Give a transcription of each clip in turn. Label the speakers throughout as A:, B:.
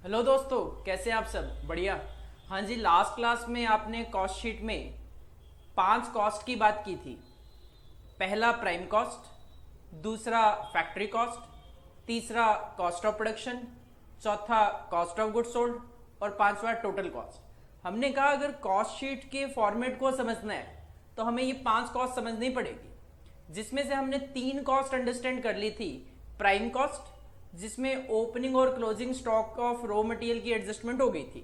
A: Hello दोस्तों, कैसे आप सब? बढ़िया। हाँ जी, लास्ट क्लास में आपने कॉस्ट शीट में 5 कॉस्ट की बात की थी। पहला प्राइम कॉस्ट, दूसरा फैक्ट्री कॉस्ट, तीसरा कॉस्ट ऑफ प्रोडक्शन, चौथा कॉस्ट ऑफ गुड्स सोल्ड और पांचवा टोटल कॉस्ट। हमने कहा अगर कॉस्ट शीट के फॉर्मेट को समझना है तो हमें ये 5 कॉस्ट समझनी पड़ेगी, जिसमें से हमने 3 कॉस्ट अंडरस्टैंड कर ली थी। प्राइम कॉस्ट, जिसमें ओपनिंग और closing stock of raw material की एडजस्टमेंट हो गई थी।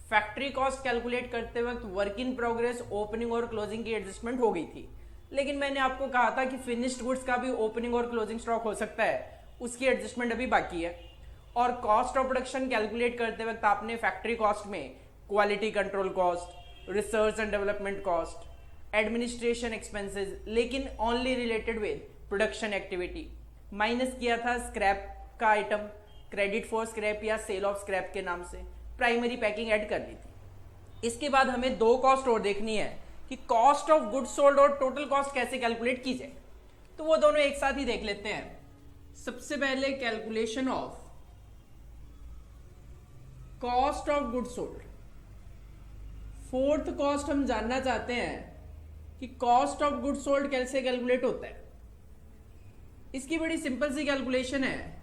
A: फैक्ट्री कॉस्ट कैलकुलेट करते वक्त वर्क इन प्रोग्रेस, ओपनिंग और क्लोजिंग की एडजस्टमेंट हो गई थी। लेकिन मैंने आपको कहा था कि फिनिश्ड गुड्स का भी ओपनिंग और क्लोजिंग स्टॉक हो सकता है, उसकी एडजस्टमेंट अभी बाकी है। और कॉस्ट ऑफ प्रोडक्शन कैलकुलेट करते वक्त आपने फैक्ट्री कॉस्ट में quality control cost, research and development cost, administration expenses, लेकिन only related with production activity, minus किया था स्क्रैप का आइटम, क्रेडिट फॉर स्क्रैप या सेल ऑफ स्क्रैप के नाम से प्राइमरी पैकिंग ऐड कर दी थी। इसके बाद हमें 2 कॉस्ट और देखनी है कि कॉस्ट ऑफ गुड्स सोल्ड और टोटल कॉस्ट कैसे कैलकुलेट की जाए। तो वो दोनों एक साथ ही देख लेते हैं। सबसे पहले calculation of cost of goods sold. Fourth cost हम जानना चाहते हैं कि कॉस्ट ऑफ गुड्स सोल्ड कैसे कैलकुलेट होता है। इसकी बड़ी सिंपल सी कैलकुलेशन है।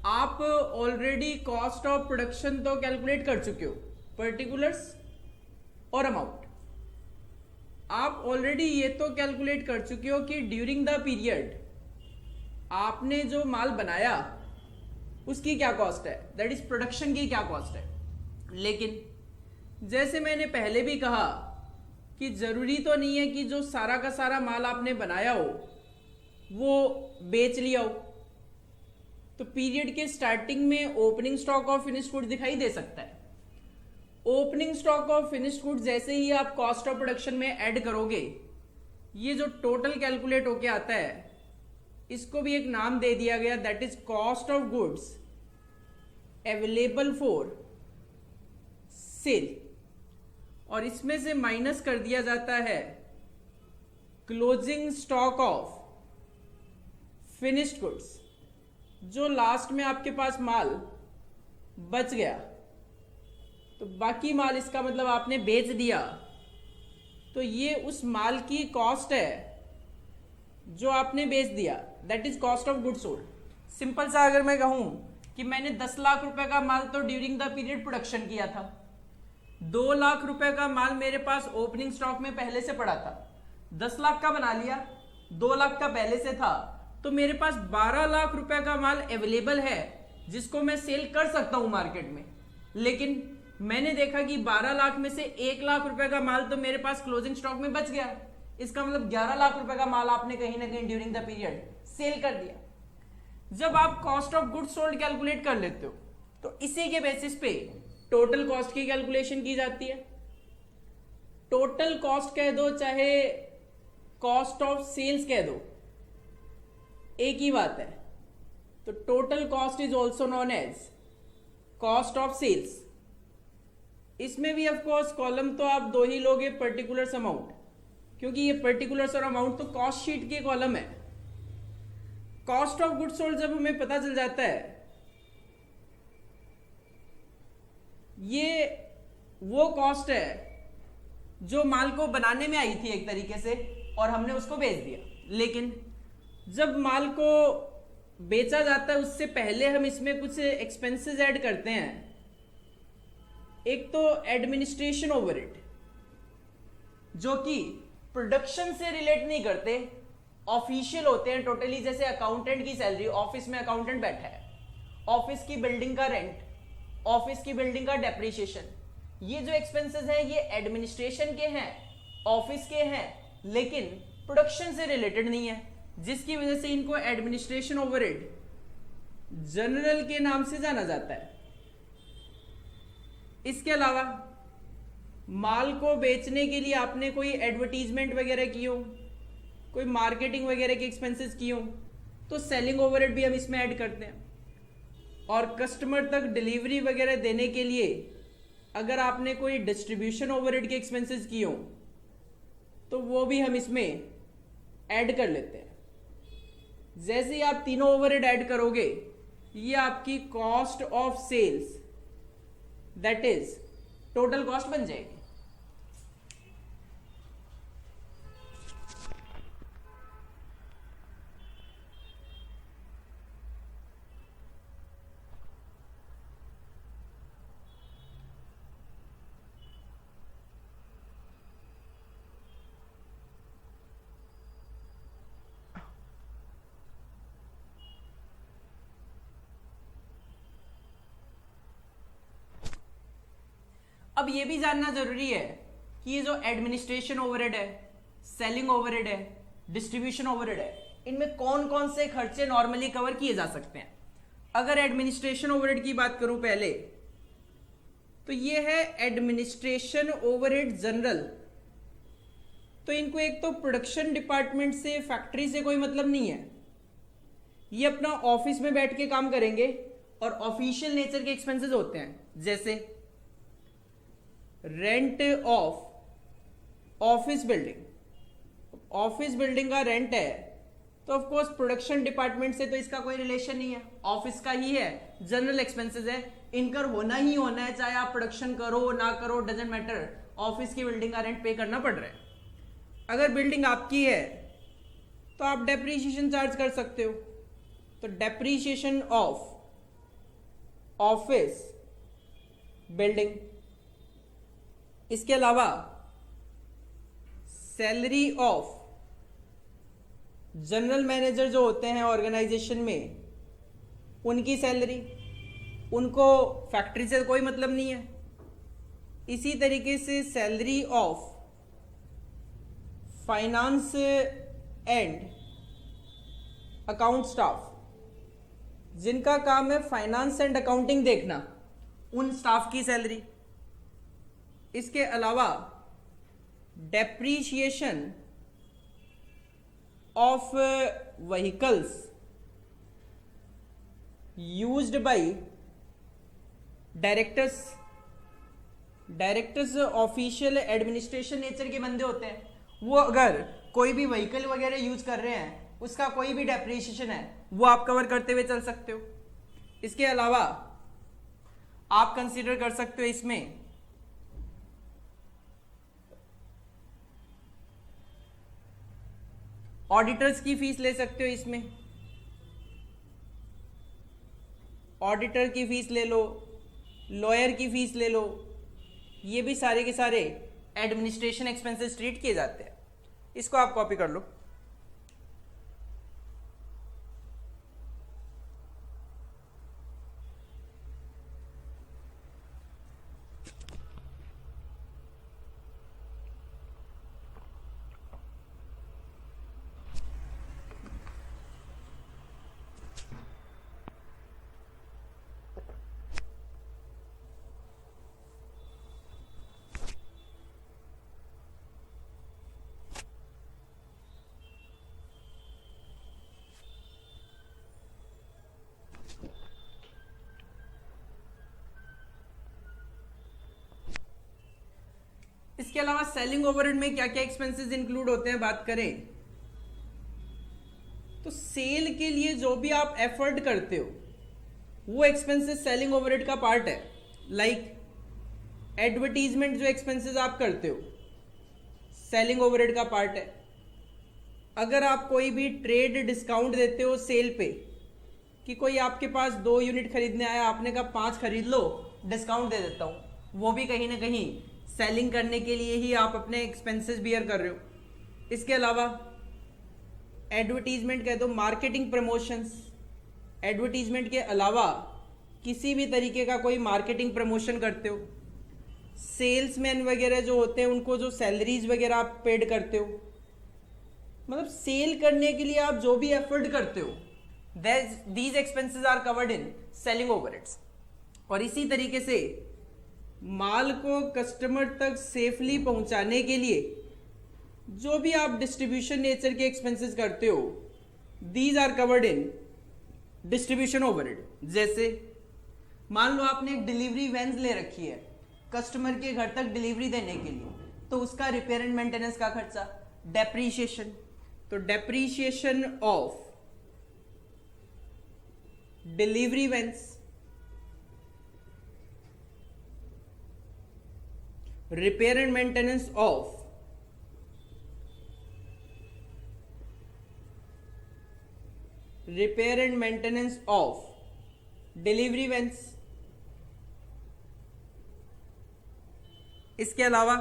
A: आप ऑलरेडी कॉस्ट ऑफ प्रोडक्शन तो कैलकुलेट कर चुके हो, पर्टिकुलर्स और अमाउंट। आप ऑलरेडी ये तो कैलकुलेट कर चुके हो कि ड्यूरिंग द पीरियड आपने जो माल बनाया उसकी क्या कॉस्ट है, दैट इज प्रोडक्शन की क्या कॉस्ट है। लेकिन जैसे मैंने पहले भी कहा कि जरूरी तो नहीं है कि जो सारा का सारा माल आपने बनाया हो वो बेच लिया हो। तो पीरियड के स्टार्टिंग में opening stock of finished goods दिखाई दे सकता है। Opening stock of finished goods जैसे ही आप कॉस्ट ऑफ प्रोडक्शन में ऐड करोगे, ये जो टोटल कैलकुलेट होके आता है इसको भी एक नाम दे दिया गया, that is cost of goods available for cell. और इसमें से माइनस कर दिया जाता है closing stock of finished goods. जो लास्ट में आपके पास माल बच गया, तो बाकी माल इसका मतलब आपने बेच दिया, तो ये उस माल की कॉस्ट है जो आपने बेच दिया, that is cost of goods sold. Simple सा अगर मैं कहूं कि मैंने 10 लाख रुपए का माल तो ड्यूरिंग द पीरियड प्रोडक्शन किया था, 2 लाख रुपए का माल मेरे पास ओपनिंग स्टॉक में पहले से पड़ा था, 10 लाख का बना लिया, 2 लाख का पहले से था, तो मेरे पास 12 लाख रुपए का माल अवेलेबल है जिसको मैं सेल कर सकता हूं मार्केट में। लेकिन मैंने देखा कि 12 लाख में से 1 लाख रुपए का माल तो मेरे पास क्लोजिंग स्टॉक में बच गया। इसका मतलब 11 लाख रुपए का माल आपने कहीं ना कहीं ड्यूरिंग द पीरियड सेल कर दिया। जब आप cost of goods sold calculate कर लेते हो तो इसी के बेसिस पे टोटल कॉस्ट की कैलकुलेशन की जाती है। टोटल कॉस्ट कह दो चाहे कॉस्ट ऑफ सेल्स कह दो, एक ही बात है। तो total cost is also known as cost of sales. इसमें भी ऑफ कोर्स कॉलम तो आप 2 ही लोगे, पर्टिकुलर्स अमाउंट, क्योंकि ये पर्टिकुलर्स और अमाउंट तो कॉस्ट शीट के कॉलम है। कॉस्ट ऑफ गुड्स सोल्ड जब हमें पता चल जाता है, ये वो कॉस्ट है जो माल को बनाने में आई थी एक तरीके से और हमने उसको बेच दिया। लेकिन जब माल को बेचा जाता है उससे पहले हम इसमें कुछ एक्सपेंसेस ऐड करते हैं। एक तो एडमिनिस्ट्रेशन ओवरहेड, जो कि प्रोडक्शन से रिलेट नहीं करते, ऑफिशियल होते हैं टोटली। जैसे अकाउंटेंट की सैलरी, ऑफिस में अकाउंटेंट बैठा है, ऑफिस की बिल्डिंग का रेंट, ऑफिस की बिल्डिंग का डेप्रिसिएशन, ये जो एक्सपेंसेस हैं ये एडमिनिस्ट्रेशन के हैं, ऑफिस के हैं, लेकिन प्रोडक्शन से रिलेटेड नहीं है, जिसकी वजह से इनको एडमिनिस्ट्रेशन ओवरहेड जनरल के नाम से जाना जाता है। इसके अलावा माल को बेचने के लिए आपने कोई एडवर्टीजमेंट वगैरह की हो, कोई मार्केटिंग वगैरह के एक्सपेंसेस की हो, तो सेलिंग ओवरहेड भी हम इसमें ऐड करते हैं। और कस्टमर तक डिलीवरी वगैरह देने के लिए अगर आपने कोई डिस्ट्रीब्यूशन ओवरहेड के एक्सपेंसेस की हो तो वो भी हम इसमें ऐड कर लेते हैं। जैसे ही आप तीनों ओवरहेड ऐड करोगे ये आपकी cost of sales that is total cost बन जाएगी। अब ये भी जानना जरूरी है कि ये जो एडमिनिस्ट्रेशन ओवरहेड है, सेलिंग ओवरहेड है, डिस्ट्रीब्यूशन ओवरहेड है, इनमें कौन कौन से खर्चे नॉर्मली कवर किए जा सकते हैं। अगर एडमिनिस्ट्रेशन ओवरहेड की बात करूं पहले, तो ये है एडमिनिस्ट्रेशन ओवरहेड जनरल। तो इनको एक तो प्रोडक्शन डिपार्टमेंट से, फैक्ट्री से कोई मतलब नहीं है, ये अपना ऑफिस में बैठ के काम करेंगे और ऑफिशियल नेचर के एक्सपेंसेस होते हैं, जैसे rent of office building. Office building का रेंट है तो ऑफ कोर्स प्रोडक्शन डिपार्टमेंट से तो इसका कोई रिलेशन नहीं है, ऑफिस का ही है, जनरल एक्सपेंसेस है, इनकर होना ही होना है, चाहे आप प्रोडक्शन करो ना करो, डजेंट मैटर, ऑफिस की बिल्डिंग का रेंट पे करना पड़ रहा है। अगर बिल्डिंग आपकी है तो आप डेप्रीशिएशन चार्ज कर सकते हो, तो डेप्रीशिएशन ऑफ ऑफिस बिल्डिंग। इसके अलावा सैलरी ऑफ जनरल मैनेजर जो होते हैं ऑर्गेनाइजेशन में, उनकी सैलरी, उनको फैक्ट्री से कोई मतलब नहीं है। इसी तरीके से salary of finance and account staff, जिनका काम है फाइनेंस एंड अकाउंटिंग देखना, उन स्टाफ की सैलरी। इसके अलावा depreciation of vehicles used by directors. Directors official administration nature के बंदे होते हैं, वो अगर कोई भी व्हीकल वगैरह यूज कर रहे हैं, उसका कोई भी डेप्रीशिएशन है वो आप कवर करते हुए चल सकते हो। इसके अलावा आप कंसीडर कर सकते हो इसमें ऑडिटर्स की फीस ले सकते हो, इसमें ऑडिटर की फीस ले लो, लॉयर की फीस ले लो, ये भी सारे के सारे एडमिनिस्ट्रेशन एक्सपेंसेस ट्रीट किए जाते हैं। इसको आप कॉपी कर लो। इसके अलावा सेलिंग ओवरहेड में क्या क्या एक्सपेंसेस इंक्लूड होते हैं बात करें तो सेल के लिए जो भी आप एफर्ट करते हो वो एक्सपेंसेस सेलिंग ओवरहेड का पार्ट है। लाइक एडवर्टीजमेंट जो एक्सपेंसेस आप करते हो सेलिंग ओवरहेड का पार्ट है। अगर आप कोई भी ट्रेड डिस्काउंट देते हो सेल पे कि कोई आपके पास 2 यूनिट खरीदने आया, आपने कहा 5 खरीद लो, डिस्काउंट दे देता हूँ, वो भी कहीं ना कहीं सेलिंग करने के लिए ही आप अपने एक्सपेंसेस बियर कर रहे हो। इसके अलावा एडवर्टीजमेंट कह दो, मार्केटिंग प्रमोशंस, एडवर्टीजमेंट के अलावा किसी भी तरीके का कोई मार्केटिंग प्रमोशन करते हो, सेल्समैन वगैरह जो होते हैं उनको जो सैलरीज वगैरह आप पेड करते हो, मतलब सेल करने के लिए आप जो भी एफर्ट करते हो, these expenses are covered in selling overheads. और इसी तरीके से माल को कस्टमर तक सेफली पहुंचाने के लिए जो भी आप डिस्ट्रीब्यूशन नेचर के एक्सपेंसेस करते हो, these are covered in distribution overhead. जैसे मान लो आपने एक डिलीवरी वैन ले रखी है कस्टमर के घर तक डिलीवरी देने के लिए, तो उसका रिपेयर एंड मेंटेनेंस का खर्चा, डेप्रीशिएशन, तो depreciation of delivery vans, repair and maintenance of delivery vans. इसके अलावा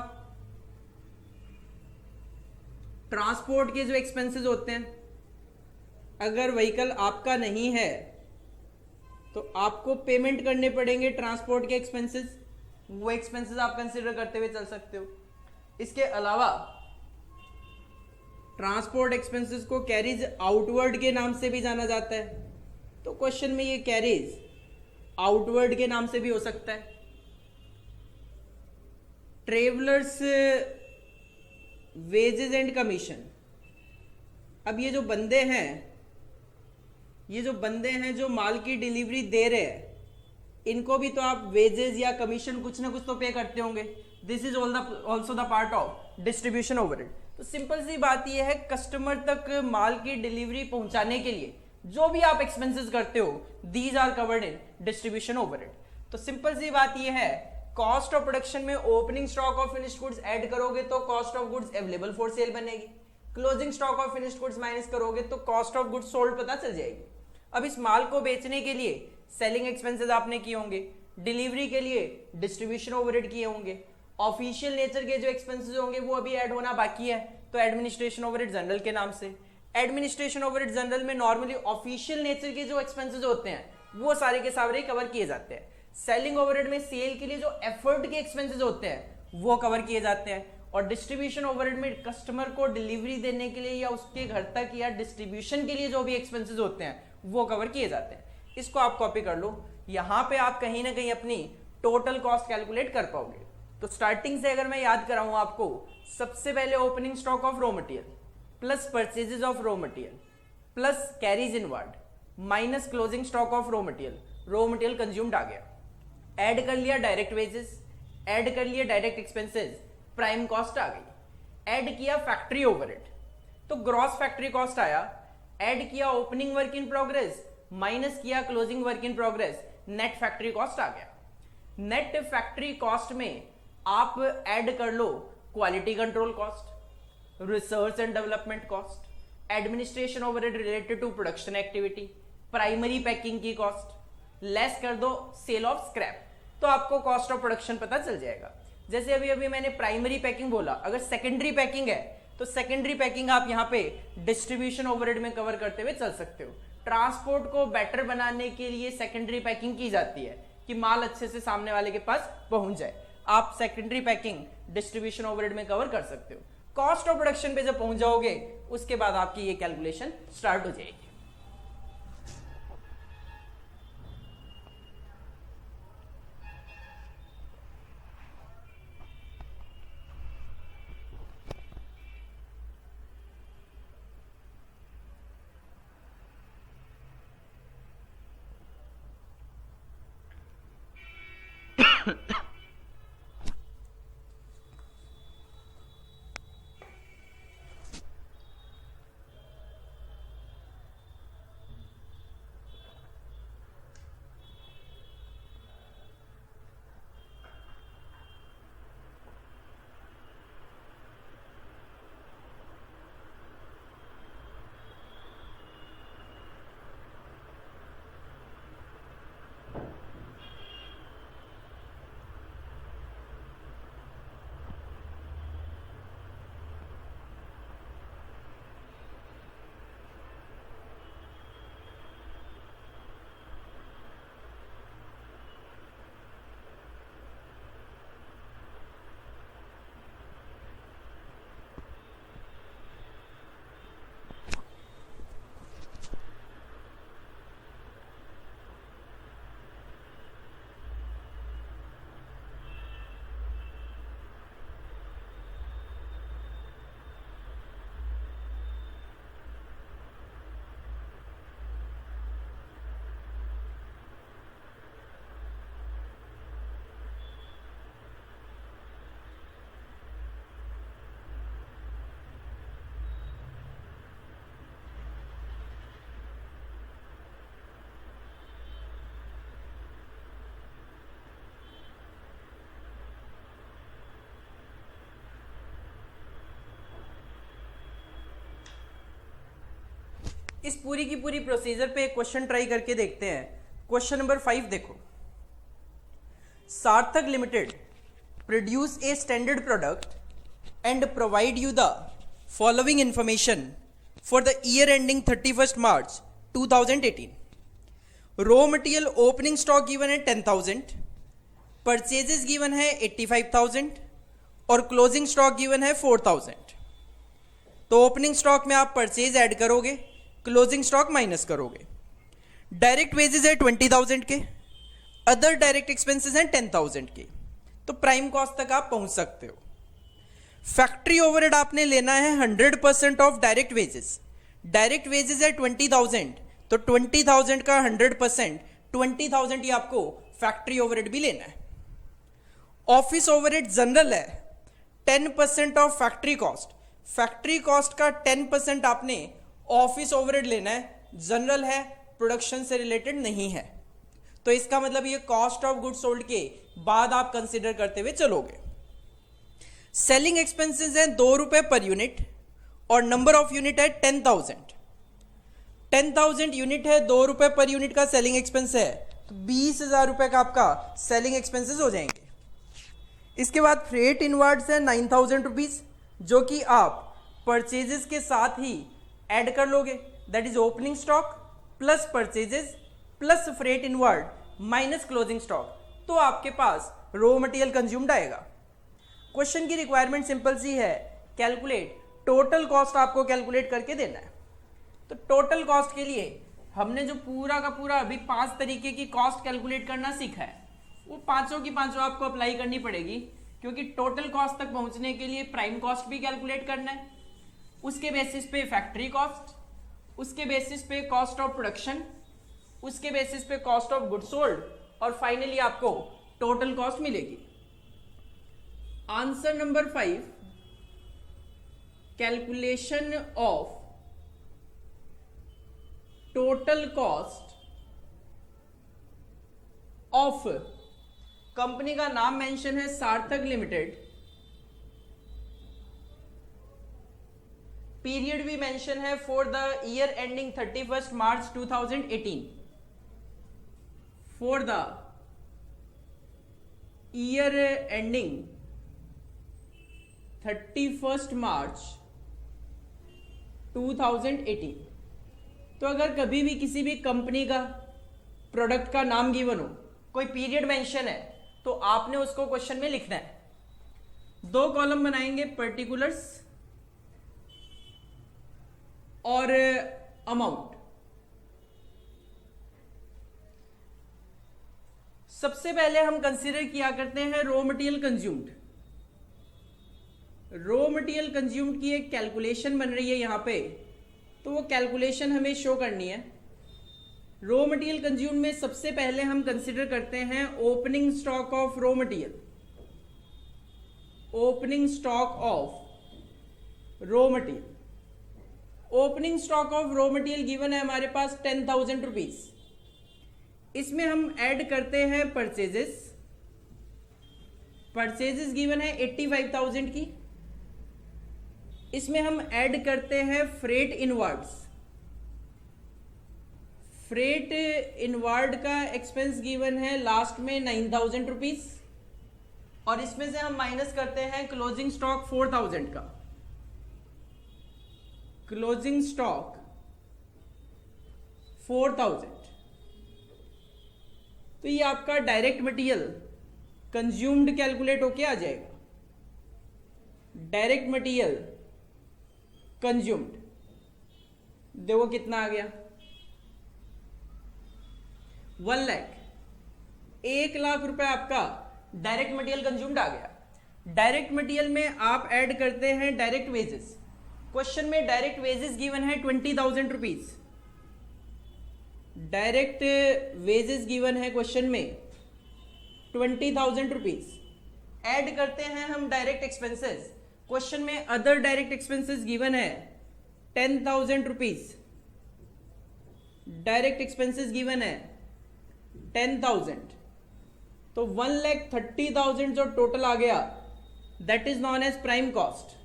A: ट्रांसपोर्ट के जो एक्सपेंसेस होते हैं, अगर व्हीकल आपका नहीं है तो आपको पेमेंट करने पड़ेंगे ट्रांसपोर्ट के एक्सपेंसेस, वो एक्सपेंसेस आप कंसीडर करते हुए चल सकते हो। इसके अलावा ट्रांसपोर्ट एक्सपेंसेस को कैरीज आउटवर्ड के नाम से भी जाना जाता है, तो क्वेश्चन में ये कैरीज आउटवर्ड के नाम से भी हो सकता है। ट्रेवलर्स वेजेस एंड कमीशन, अब ये जो बंदे हैं जो माल की डिलीवरी दे रहे हैं, इनको भी तो आप वेजेस या कमीशन कुछ ना कुछ तो पे करते होंगे। This is also the part of distribution overhead. तो सिंपल सी बात यह है, कस्टमर तक माल की डिलीवरी पहुंचाने के लिए जो भी आप एक्सपेंसेस करते हो, these are covered in distribution overhead. तो सिंपल सी बात यह है, कॉस्ट ऑफ प्रोडक्शन में opening stock of finished goods add करोगे तो cost of goods available for sale बनेगी, closing stock of finished goods minus करोगे तो कॉस्ट ऑफ गुड्स सोल्ड पता चल जाएगी। अब इस माल को बेचने के लिए सेलिंग एक्सपेंसेस आपने किए होंगे, डिलीवरी के लिए डिस्ट्रीब्यूशन ओवरहेड किए होंगे, ऑफिशियल नेचर के जो एक्सपेंसेस होंगे वो अभी ऐड होना बाकी है, तो एडमिनिस्ट्रेशन ओवरहेड जनरल के नाम से। एडमिनिस्ट्रेशन ओवरहेड जनरल में नॉर्मली ऑफिशियल नेचर के जो एक्सपेंसेस होते हैं वो सारे के सारे कवर किए जाते हैं। सेलिंग ओवरहेड में सेल के लिए जो एफर्ट के एक्सपेंसेस होते हैं वो कवर किए जाते हैं, और डिस्ट्रीब्यूशन ओवरहेड में कस्टमर को डिलीवरी देने के लिए या उसके घर तक या डिस्ट्रीब्यूशन के लिए जो भी एक्सपेंसेस होते हैं वो कवर किए जाते हैं। इसको आप कॉपी कर लो, यहां पे आप कहीं ना कहीं अपनी टोटल कॉस्ट कैलकुलेट कर पाओगे। तो स्टार्टिंग से अगर मैं याद कराऊं आपको, सबसे पहले opening stock of raw material plus purchases of raw material plus carriage inward minus closing stock of raw material consumed आ गया। ऐड कर लिया डायरेक्ट वेजेस, ऐड कर लिया डायरेक्ट एक्सपेंसेस, प्राइम कॉस्ट आ गई। ऐड किया फैक्ट्री ओवरहेड तो ग्रॉस फैक्ट्री कॉस्ट आया। ऐड किया opening work in progress minus किया closing work in progress, net factory cost आ गया। नेट फैक्ट्री कॉस्ट में आप ऐड कर लो quality control cost, research and development cost, administration overhead related to production activity, primary packing की cost, less कर दो सेल ऑफ स्क्रैप, तो आपको कॉस्ट ऑफ प्रोडक्शन पता चल जाएगा। जैसे अभी मैंने प्राइमरी पैकिंग बोला, अगर सेकेंडरी पैकिंग है तो सेकेंडरी पैकिंग आप यहाँ पे डिस्ट्रीब्यूशन ओवरहेड में कवर करते हुए चल सकते हो। ट्रांसपोर्ट को बेटर बनाने के लिए सेकेंडरी पैकिंग की जाती है कि माल अच्छे से सामने वाले के पास पहुंच जाए, आप सेकेंडरी पैकिंग डिस्ट्रीब्यूशन ओवरहेड में कवर कर सकते हो। कॉस्ट ऑफ प्रोडक्शन पे जब पहुंच जाओगे उसके बाद आपकी ये कैलकुलेशन स्टार्ट हो जाएगी। इस पूरी की पूरी प्रोसीजर पे एक क्वेश्चन ट्राई करके देखते हैं। क्वेश्चन नंबर 5 देखो। सार्थक limited produce a standard product and provide you the following information for the year ending 31 March 2018। Raw material opening stock given है 10,000, परचेजेस गिवन है 85,000 और क्लोजिंग स्टॉक गिवन है 4,000। तो ओपनिंग स्टॉक में आप परचेज ऐड करोगे, क्लोजिंग स्टॉक माइनस करोगे। Direct wages है 20,000 के, अदर डायरेक्ट एक्सपेंसेस हैं 10,000 के, तो प्राइम कॉस्ट तक आप पहुंच सकते हो। फैक्ट्री ओवरहेड आपने लेना है 100% of direct wages. Direct wages है 20,000, तो 20,000 का 100% 20,000 ही आपको फैक्ट्री ओवरहेड भी लेना है। ऑफिस ओवरहेड जनरल है 10% of factory cost. Factory cost का 10% आपने ऑफिस ओवरहेड लेना है, जनरल है, प्रोडक्शन से रिलेटेड नहीं है। तो इसका मतलब ये कॉस्ट ऑफ गुड्स सोल्ड के बाद आप कंसीडर करते हुए चलोगे। सेलिंग एक्सपेंसेस हैं 2 रुपए पर यूनिट और नंबर ऑफ यूनिट है 10,000। 10,000 यूनिट है, 2 रुपए पर यूनिट का सेलिंग एक्सपेंस है, तो 20,000 रुपए का आपका सेलिंग एक्सपेंसेस हो जाएंगे। इसके बाद फ्रेट इनवर्ड्स है 9,000 रुपीज, जो कि आप परचेजेस के साथ ही ऐड कर लोगे। That is opening stock plus purchases plus freight inward minus closing stock, तो आपके पास रॉ मटेरियल कंज्यूम्ड आएगा। क्वेश्चन की रिक्वायरमेंट सिंपल सी है, कैलकुलेट टोटल कॉस्ट आपको कैलकुलेट करके देना है। तो टोटल कॉस्ट के लिए हमने जो पूरा का पूरा अभी 5 तरीके की कॉस्ट कैलकुलेट करना सीखा है, वो पांचों की पांचों आपको अप्लाई करनी पड़ेगी, क्योंकि टोटल कॉस्ट तक पहुंचने के लिए प्राइम कॉस्ट भी कैलकुलेट करना है, उसके बेसिस पे फैक्ट्री कॉस्ट, उसके बेसिस पे कॉस्ट ऑफ प्रोडक्शन, उसके बेसिस पे कॉस्ट ऑफ गुड्स सोल्ड, और फाइनली आपको टोटल कॉस्ट मिलेगी। Answer number 5, calculation of total cost of, company का नाम मेंशन है सार्थक लिमिटेड, पीरियड भी मेंशन है for the year ending 31 March 2018। For the year ending 31 मार्च 2018। तो अगर कभी भी किसी भी कंपनी का प्रोडक्ट का नाम गिवन हो, कोई पीरियड मेंशन है, तो आपने उसको क्वेश्चन में लिखना है। 2 कॉलम बनाएंगे, पर्टिकुलर्स और अमाउंट। सबसे पहले हम कंसीडर किया करते हैं raw material consumed. Raw material consumed की एक कैलकुलेशन बन रही है यहां पे, तो वो कैलकुलेशन हमें शो करनी है। रॉ मटेरियल कंज्यूम में सबसे पहले हम कंसीडर करते हैं opening stock of raw material. Opening stock of raw material, opening stock of raw material given है हमारे पास 10,000 रुपीज। इसमें हम ऐड करते हैं परचेजेस। परचेजेस गिवन है 85,000 की। इसमें हम ऐड करते हैं फ्रेट इनवर्ड्स। फ्रेट इनवर्ड का एक्सपेंस गिवन है लास्ट में 9,000 रुपीज, और इसमें से हम माइनस करते हैं क्लोजिंग स्टॉक 4,000 का। क्लोजिंग स्टॉक 4,000, तो ये आपका डायरेक्ट मटेरियल कंज्यूम्ड कैलकुलेट होके आ जाएगा। डायरेक्ट मटेरियल कंज्यूम्ड देखो कितना आ गया, 1 लाख। 1 लाख रुपए आपका डायरेक्ट मटेरियल कंज्यूम्ड आ गया। डायरेक्ट मटेरियल में आप ऐड करते हैं डायरेक्ट वेजेस। क्वेश्चन में डायरेक्ट वेजेस गिवन है 20,000 रुपीज। डायरेक्ट वेजेस गिवन है क्वेश्चन में 20,000 रुपीज। ऐड करते हैं हम डायरेक्ट एक्सपेंसेस। क्वेश्चन में अदर डायरेक्ट एक्सपेंसेस गिवन है 10,000 रुपीज। डायरेक्ट एक्सपेंसेस गिवन है 10,000, तो 1,30,000 जो टोटल आ गया, that is known as prime cost.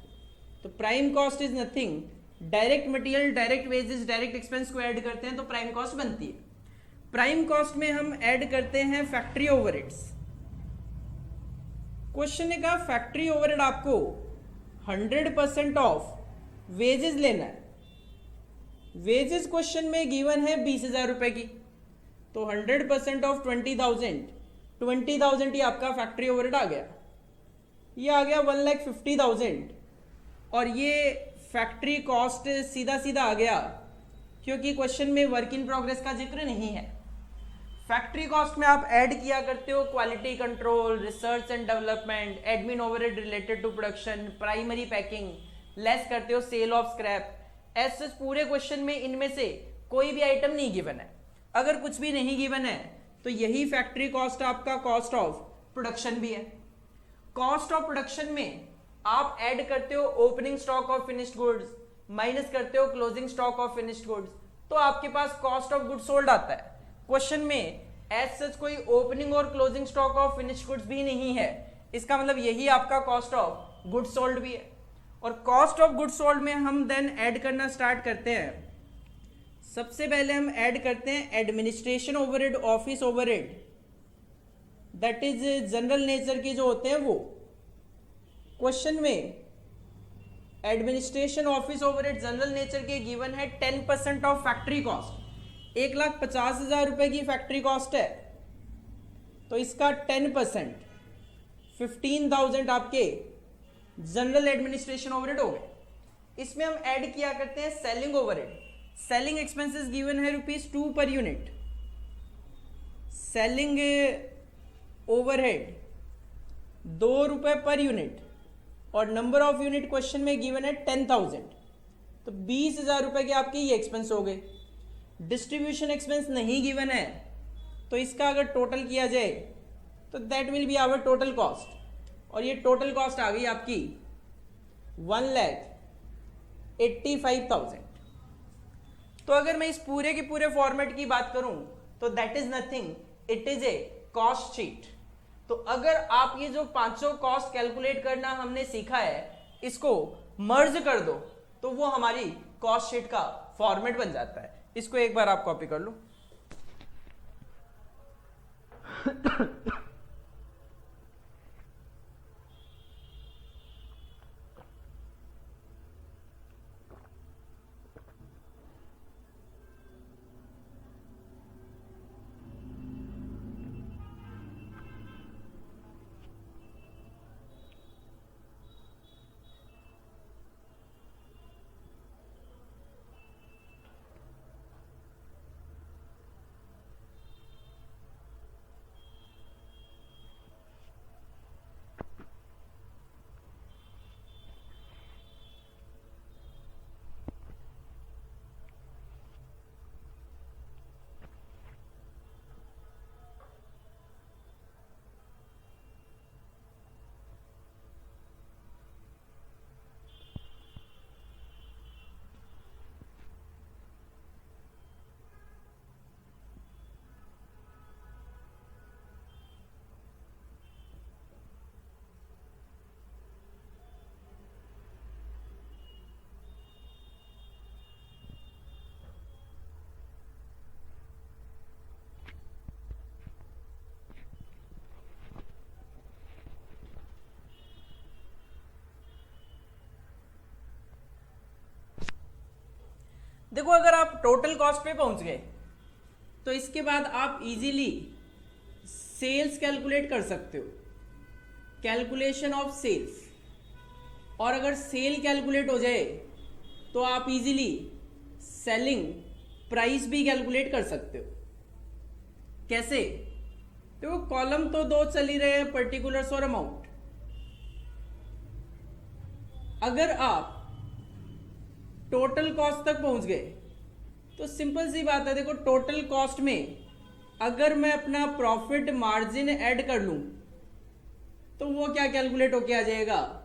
A: तो prime cost is nothing direct material, direct wages, direct expense को ऐड करते हैं तो प्राइम कॉस्ट बनती है। प्राइम कॉस्ट में हम ऐड करते हैं फैक्ट्री ओवरहेड्स। क्वेश्चन ने कहा फैक्ट्री ओवरहेड आपको 100% ऑफ वेजेस लेना है। वेजेस क्वेश्चन में गिवन है 20,000 रुपए की, तो 100% ऑफ 20,000 ही आपका फैक्ट्री ओवरहेड आ गया। ये आ गया 1,50,000 और ये फैक्ट्री कॉस्ट सीधा सीधा आ गया क्योंकि क्वेश्चन में वर्क इन प्रोग्रेस का जिक्र नहीं है। फैक्ट्री कॉस्ट में आप ऐड किया करते हो quality control, research and development, admin overhead related to production, primary packing, less करते हो सेल ऑफ स्क्रैप। ऐसे पूरे क्वेश्चन में इनमें से कोई भी आइटम नहीं गिवन है। अगर कुछ भी नहीं गिवन है तो यही फैक्ट्री कॉस्ट आपका कॉस्ट ऑफ प्रोडक्शन भी है। कॉस्ट ऑफ प्रोडक्शन में आप ऐड करते हो opening stock of finished goods, minus करते हो closing stock of finished goods, तो आपके पास कॉस्ट ऑफ गुड्स सोल्ड आता है। क्वेश्चन में एज सच कोई ओपनिंग और closing stock of finished goods भी नहीं है, इसका मतलब यही आपका कॉस्ट ऑफ गुड्स सोल्ड भी है। और कॉस्ट ऑफ गुड्स सोल्ड में हम देन ऐड करना स्टार्ट करते हैं। सबसे पहले हम ऐड करते हैं administration overhead, office overhead, that is general nature के जो होते हैं वो। क्वेश्चन में administration office overhead general nature के गिवन है 10% ऑफ फैक्ट्री कॉस्ट। 1,50,000 रुपए की फैक्ट्री कॉस्ट है तो इसका 10% 15,000 आपके जनरल एडमिनिस्ट्रेशन ओवरहेड हो गए। इसमें हम ऐड किया करते हैं selling overhead. Selling expenses given है ₹2 per unit. Selling overhead ₹2 per unit और नंबर ऑफ यूनिट क्वेश्चन में गिवन है 10,000, तो 20,000 रुपए के आपके ये एक्सपेंस हो गए। डिस्ट्रीब्यूशन एक्सपेंस नहीं गिवन है तो इसका अगर टोटल किया जाए तो that will be our total cost, और ये टोटल कॉस्ट आ गई आपकी 1,85,000। तो अगर मैं इस पूरे के पूरे फॉर्मेट की बात करूं तो that is nothing, it is a cost sheet. तो अगर आप ये जो पांचों कॉस्ट कैलकुलेट करना हमने सीखा है इसको मर्ज कर दो तो वो हमारी कॉस्ट शीट का फॉर्मेट बन जाता है। इसको एक बार आप कॉपी कर लो। देखो अगर आप टोटल कॉस्ट पे पहुंच गए तो इसके बाद आप इजीली सेल्स कैलकुलेट कर सकते हो, कैलकुलेशन ऑफ सेल्स। और अगर सेल कैलकुलेट हो जाए तो आप इजीली सेलिंग प्राइस भी कैलकुलेट कर सकते हो। कैसे? देखो कॉलम तो दो चल ही रहे हैं, पर्टिकुलर्स और अमाउंट। अगर आप टोटल कॉस्ट तक पहुंच गए तो सिंपल सी बात है, देखो टोटल कॉस्ट में अगर मैं अपना प्रॉफिट मार्जिन ऐड कर लूं तो वो क्या कैलकुलेट होके आ जाएगा?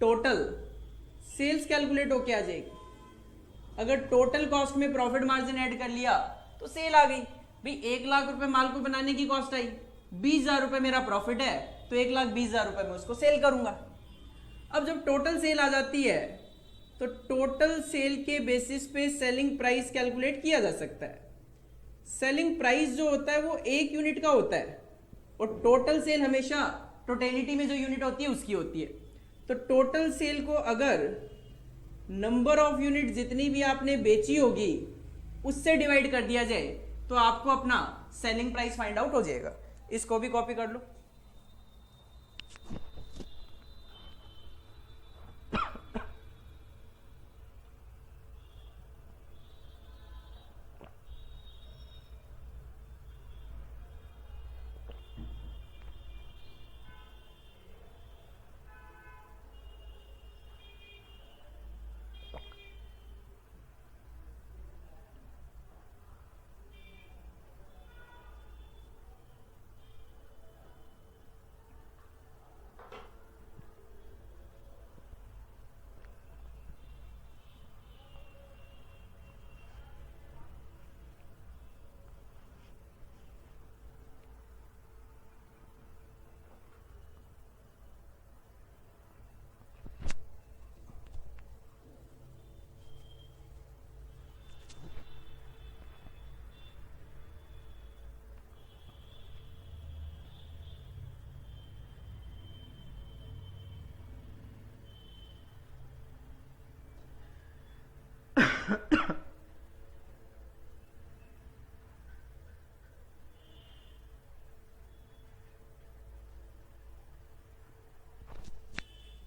A: टोटल सेल्स कैलकुलेट होके आ जाएगी। अगर टोटल कॉस्ट में प्रॉफिट मार्जिन ऐड कर लिया तो सेल आ गई। भाई 1,00,000 रुपए माल को बनाने की कॉस्ट आई, 20,000 रुपए मेरा प्रॉफिट है तो 1,20,000 रुपए में उसको सेल करूंगा। अब जब टोटल सेल आ जाती है तो तो टोटल सेल के बेसिस पे सेलिंग प्राइस कैलकुलेट किया जा सकता है। सेलिंग प्राइस जो होता है वो 1 यूनिट का होता है और टोटल सेल हमेशा टोटेलिटी में जो यूनिट होती है उसकी होती है। तो टोटल सेल को अगर नंबर ऑफ यूनिट जितनी भी आपने बेची होगी उससे डिवाइड कर दिया जाए तो आपको अपना सेलिंग प्राइस फाइंड आउट हो जाएगा। इसको भी कॉपी कर लो।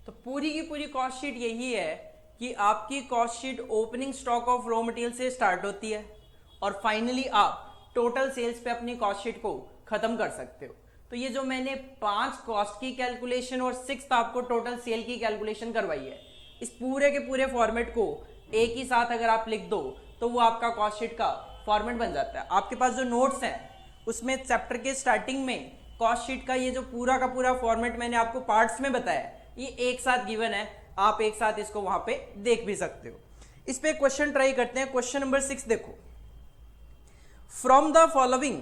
A: तो पूरी की पूरी कॉस्ट शीट यही है कि आपकी cost sheet opening stock of raw material से स्टार्ट होती है और फाइनली आप टोटल सेल्स पे अपनी कॉस्ट शीट को खत्म कर सकते हो। तो ये जो मैंने 5 कॉस्ट की कैलकुलेशन और 6 आपको टोटल सेल की कैलकुलेशन करवाई है, इस पूरे के पूरे फॉर्मेट को एक ही साथ अगर आप लिख दो तो वो आपका कॉस्ट शीट का फॉर्मेट बन जाता है। आपके पास जो नोट्स हैं उसमें चैप्टर के स्टार्टिंग में कॉस्ट शीट का ये जो पूरा का पूरा फॉर्मेट मैंने आपको पार्ट्स में बताया ये एक साथ गिवन है, आप एक साथ इसको वहां पे देख भी सकते हो। इस पे क्वेश्चन ट्राई करते हैं। क्वेश्चन नंबर 6 देखो, from the following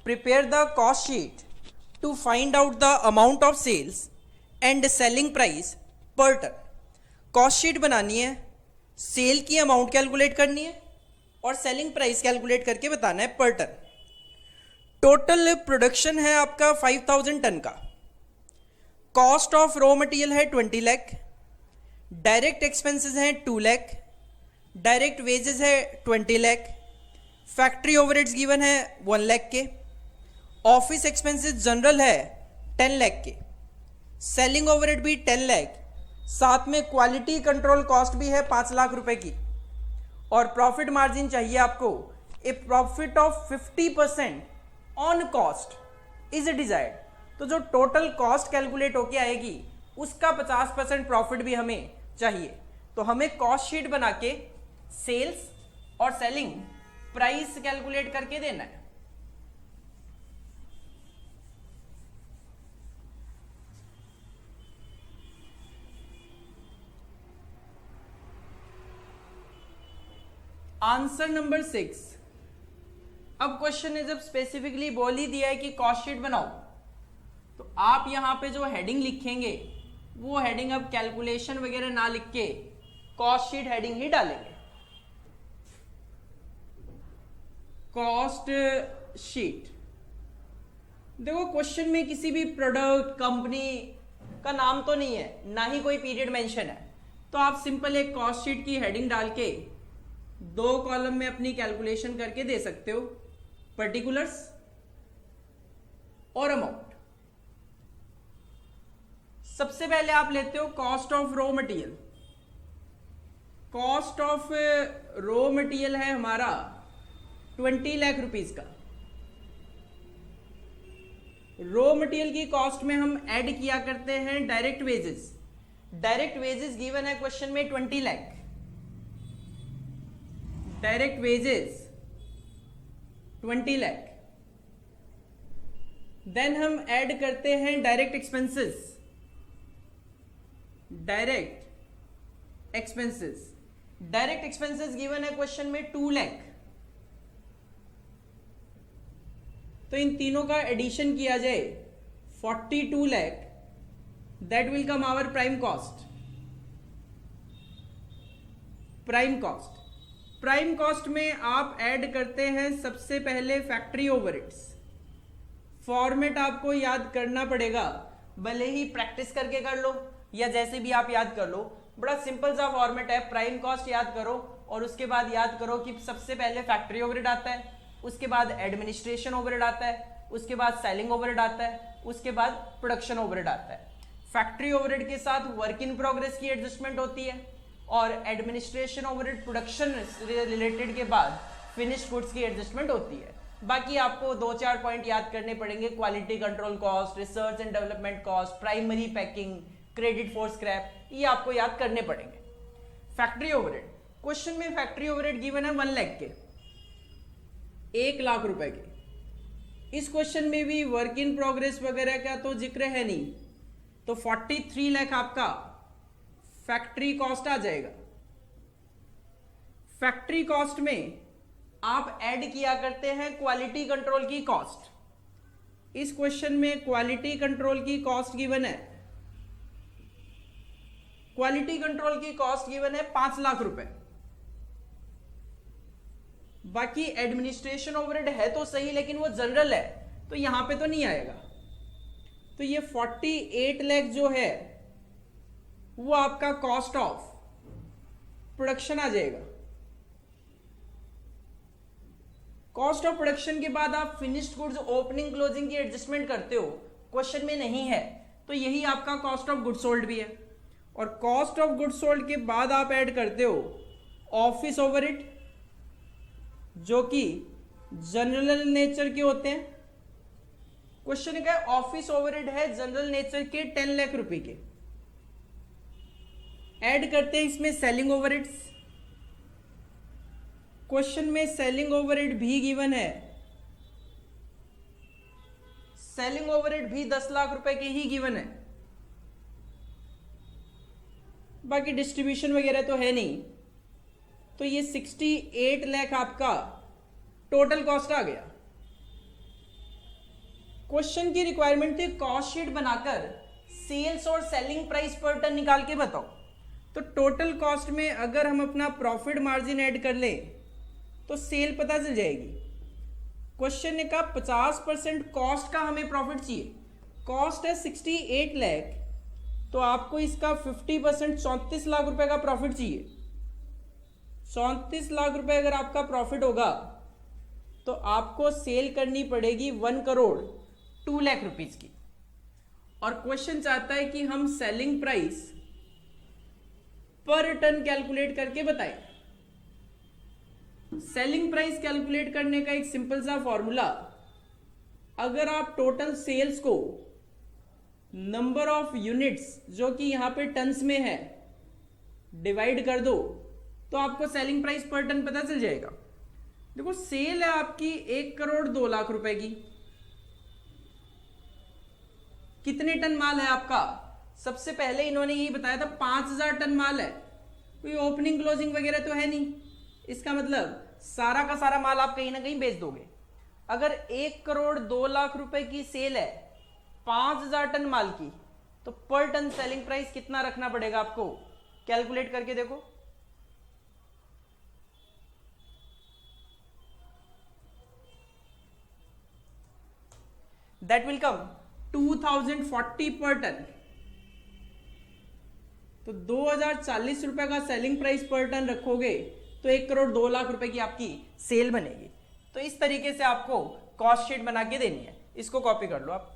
A: prepare the cost sheet to find out the amount of sales and selling price per ton. Cost sheet बनानी है, सेल की अमाउंट कैलकुलेट करनी है और सेलिंग प्राइस कैलकुलेट करके बताना है पर टन। टोटल प्रोडक्शन है आपका 5000 टन का, कॉस्ट ऑफ रॉ मटेरियल है 20 लाख, डायरेक्ट एक्सपेंसेस हैं 2 लाख, डायरेक्ट वेजेस है 20 लाख, फैक्ट्री ओवरहेड्स गिवन है 1 लाख के, ऑफिस एक्सपेंसेस जनरल है 10 लाख के, सेलिंग ओवरहेड भी 10 लाख, साथ में क्वालिटी कंट्रोल कॉस्ट भी है 5 लाख रुपए की और प्रॉफिट मार्जिन चाहिए आपको a profit of 50% on cost is desired. तो जो टोटल कॉस्ट कैलकुलेट होके आएगी उसका 50% प्रॉफिट भी हमें चाहिए। तो हमें कॉस्ट शीट बना के सेल्स और सेलिंग प्राइस कैलकुलेट करके देना है। Answer number 6। अब क्वेश्चन ने जब स्पेसिफिकली बोल ही दिया है कि कॉस्ट शीट बनाओ तो आप यहां पे जो हेडिंग लिखेंगे वो हेडिंग अब कैलकुलेशन वगैरह ना लिख के कॉस्ट शीट हेडिंग ही डालेंगे। कॉस्ट शीट देखो, क्वेश्चन में किसी भी प्रोडक्ट कंपनी का नाम तो नहीं है, ना ही कोई पीरियड मेंशन है, तो आप सिंपल एक कॉस्ट शीट की हेडिंग डाल के 2 कॉलम में अपनी कैलकुलेशन करके दे सकते हो, पर्टिकुलर्स और अमाउंट। सबसे पहले आप लेते हो cost of raw material. Cost of raw material है हमारा 20 लाख रुपीस का। रॉ मटेरियल की कॉस्ट में हम ऐड किया करते हैं direct wages. Direct wages given है क्वेश्चन में 20 lakh. Direct wages 20 lakh. Then हम ऐड करते हैं direct expenses. Direct expenses given है क्वेश्चन में 2 लाख। तो इन तीनों का एडिशन किया जाए 42 lakh, that will come our prime cost. Prime cost. Prime cost में आप ऐड करते हैं सबसे पहले फैक्ट्री ओवरहेड्स। फॉर्मेट आपको याद करना पड़ेगा, भले ही प्रैक्टिस करके कर लो या जैसे भी आप याद कर लो, बड़ा सिंपल सा फॉर्मेट है। प्राइम कॉस्ट याद करो और उसके बाद याद करो कि सबसे पहले फैक्ट्री ओवरहेड आता है, उसके बाद एडमिनिस्ट्रेशन ओवरहेड आता है, उसके बाद सेलिंग ओवरहेड आता है, उसके बाद प्रोडक्शन ओवरहेड आता है। फैक्ट्री ओवरहेड के साथ वर्क इन प्रोग्रेस की एडजस्टमेंट होती है और एडमिनिस्ट्रेशन ओवरहेड प्रोडक्शन रिलेटेड के बाद फिनिश गुड्स की एडजस्टमेंट होती है। बाकी आपको 2-4 पॉइंट याद करने पड़ेंगे, quality control cost, research and development cost, primary packing, credit for scrap, ये आपको याद करने पड़ेंगे। फैक्ट्री ओवरहेड, क्वेश्चन में फैक्ट्री ओवरहेड गिवन है 1 लाख के, 1 लाख रुपए के। इस क्वेश्चन में भी वर्क इन प्रोग्रेस वगैरह का तो जिक्र है नहीं, तो 43 लाख आपका फैक्ट्री कॉस्ट आ जाएगा। फैक्ट्री कॉस्ट में आप ऐड किया करते हैं क्वालिटी कंट्रोल की कॉस्ट। इस क्वेश्चन में क्वालिटी कंट्रोल की कॉस्ट गिवन है, क्वालिटी कंट्रोल की कॉस्ट गिवन है 5 लाख रुपए। बाकी एडमिनिस्ट्रेशन ओवरहेड है तो सही, लेकिन वो जनरल है तो यहां पे तो नहीं आएगा। तो ये 48 लाख जो है वो आपका कॉस्ट ऑफ प्रोडक्शन आ जाएगा। कॉस्ट ऑफ प्रोडक्शन के बाद आप फिनिश्ड गुड्स ओपनिंग क्लोजिंग की एडजस्टमेंट करते हो, क्वेश्चन में नहीं है, तो यही आपका कॉस्ट ऑफ गुड्स सोल्ड भी है। और कॉस्ट ऑफ गुड्स सोल्ड के बाद आप ऐड करते हो ऑफिस ओवरहेड, जो कि जनरल नेचर के होते हैं। क्वेश्चन का ऑफिस ओवरहेड है जनरल नेचर के 10 लाख रुपए के। ऐड करते हैं इसमें सेलिंग ओवरहेड्स। क्वेश्चन में सेलिंग ओवरहेड भी गिवन है, सेलिंग ओवरहेड भी 10 लाख रुपए के ही गिवन है। बाकी डिस्ट्रीब्यूशन वगैरह तो है नहीं, तो ये 68 लाख आपका टोटल कॉस्ट आ गया। क्वेश्चन की रिक्वायरमेंट थी कॉस्ट शीट बनाकर सेल्स और सेलिंग प्राइस पर टन निकाल के बताओ। तो टोटल कॉस्ट में अगर हम अपना प्रॉफिट मार्जिन ऐड कर लें तो सेल पता चल जाएगी। क्वेश्चन ने कहा 50% कॉस्ट का हमें प्रॉफिट चाहिए, कॉस्ट है 68 लाख, तो आपको इसका 50% 34 लाख रुपए का प्रॉफिट चाहिए। 34 लाख रुपए अगर आपका प्रॉफिट होगा तो आपको सेल करनी पड़ेगी 1 करोड़ 2 लाख रुपीज की। और क्वेश्चन चाहता है कि हम selling price per ton calculate करके बताएं। सेलिंग प्राइस कैलकुलेट करने का एक सिंपल सा फॉर्मूला, अगर आप टोटल सेल्स को नंबर ऑफ यूनिट्स जो कि यहां पे टन्स में है डिवाइड कर दो तो आपको सेलिंग प्राइस पर टन पता चल जाएगा। देखो सेल है आपकी 1 करोड़ 2 लाख रुपए की, कितने टन माल है आपका? सबसे पहले इन्होंने यही बताया था 5000 टन माल है, कोई ओपनिंग क्लोजिंग वगैरह तो है नहीं, इसका मतलब सारा का सारा माल आप कहीं ना कहीं बेच दोगे। अगर 1 करोड़ 2 लाख रुपए की सेल है 5000 टन माल की, तो पर टन सेलिंग प्राइस कितना रखना पड़ेगा आपको? कैलकुलेट करके देखो। दैट विल कम 2040 पर टन। तो 2040 रुपए का सेलिंग प्राइस पर टन रखोगे तो 1 करोड़ 2 लाख रुपए की आपकी सेल बनेगी। तो इस तरीके से आपको कॉस्ट शीट बना के देनी है, इसको कॉपी कर लो आप।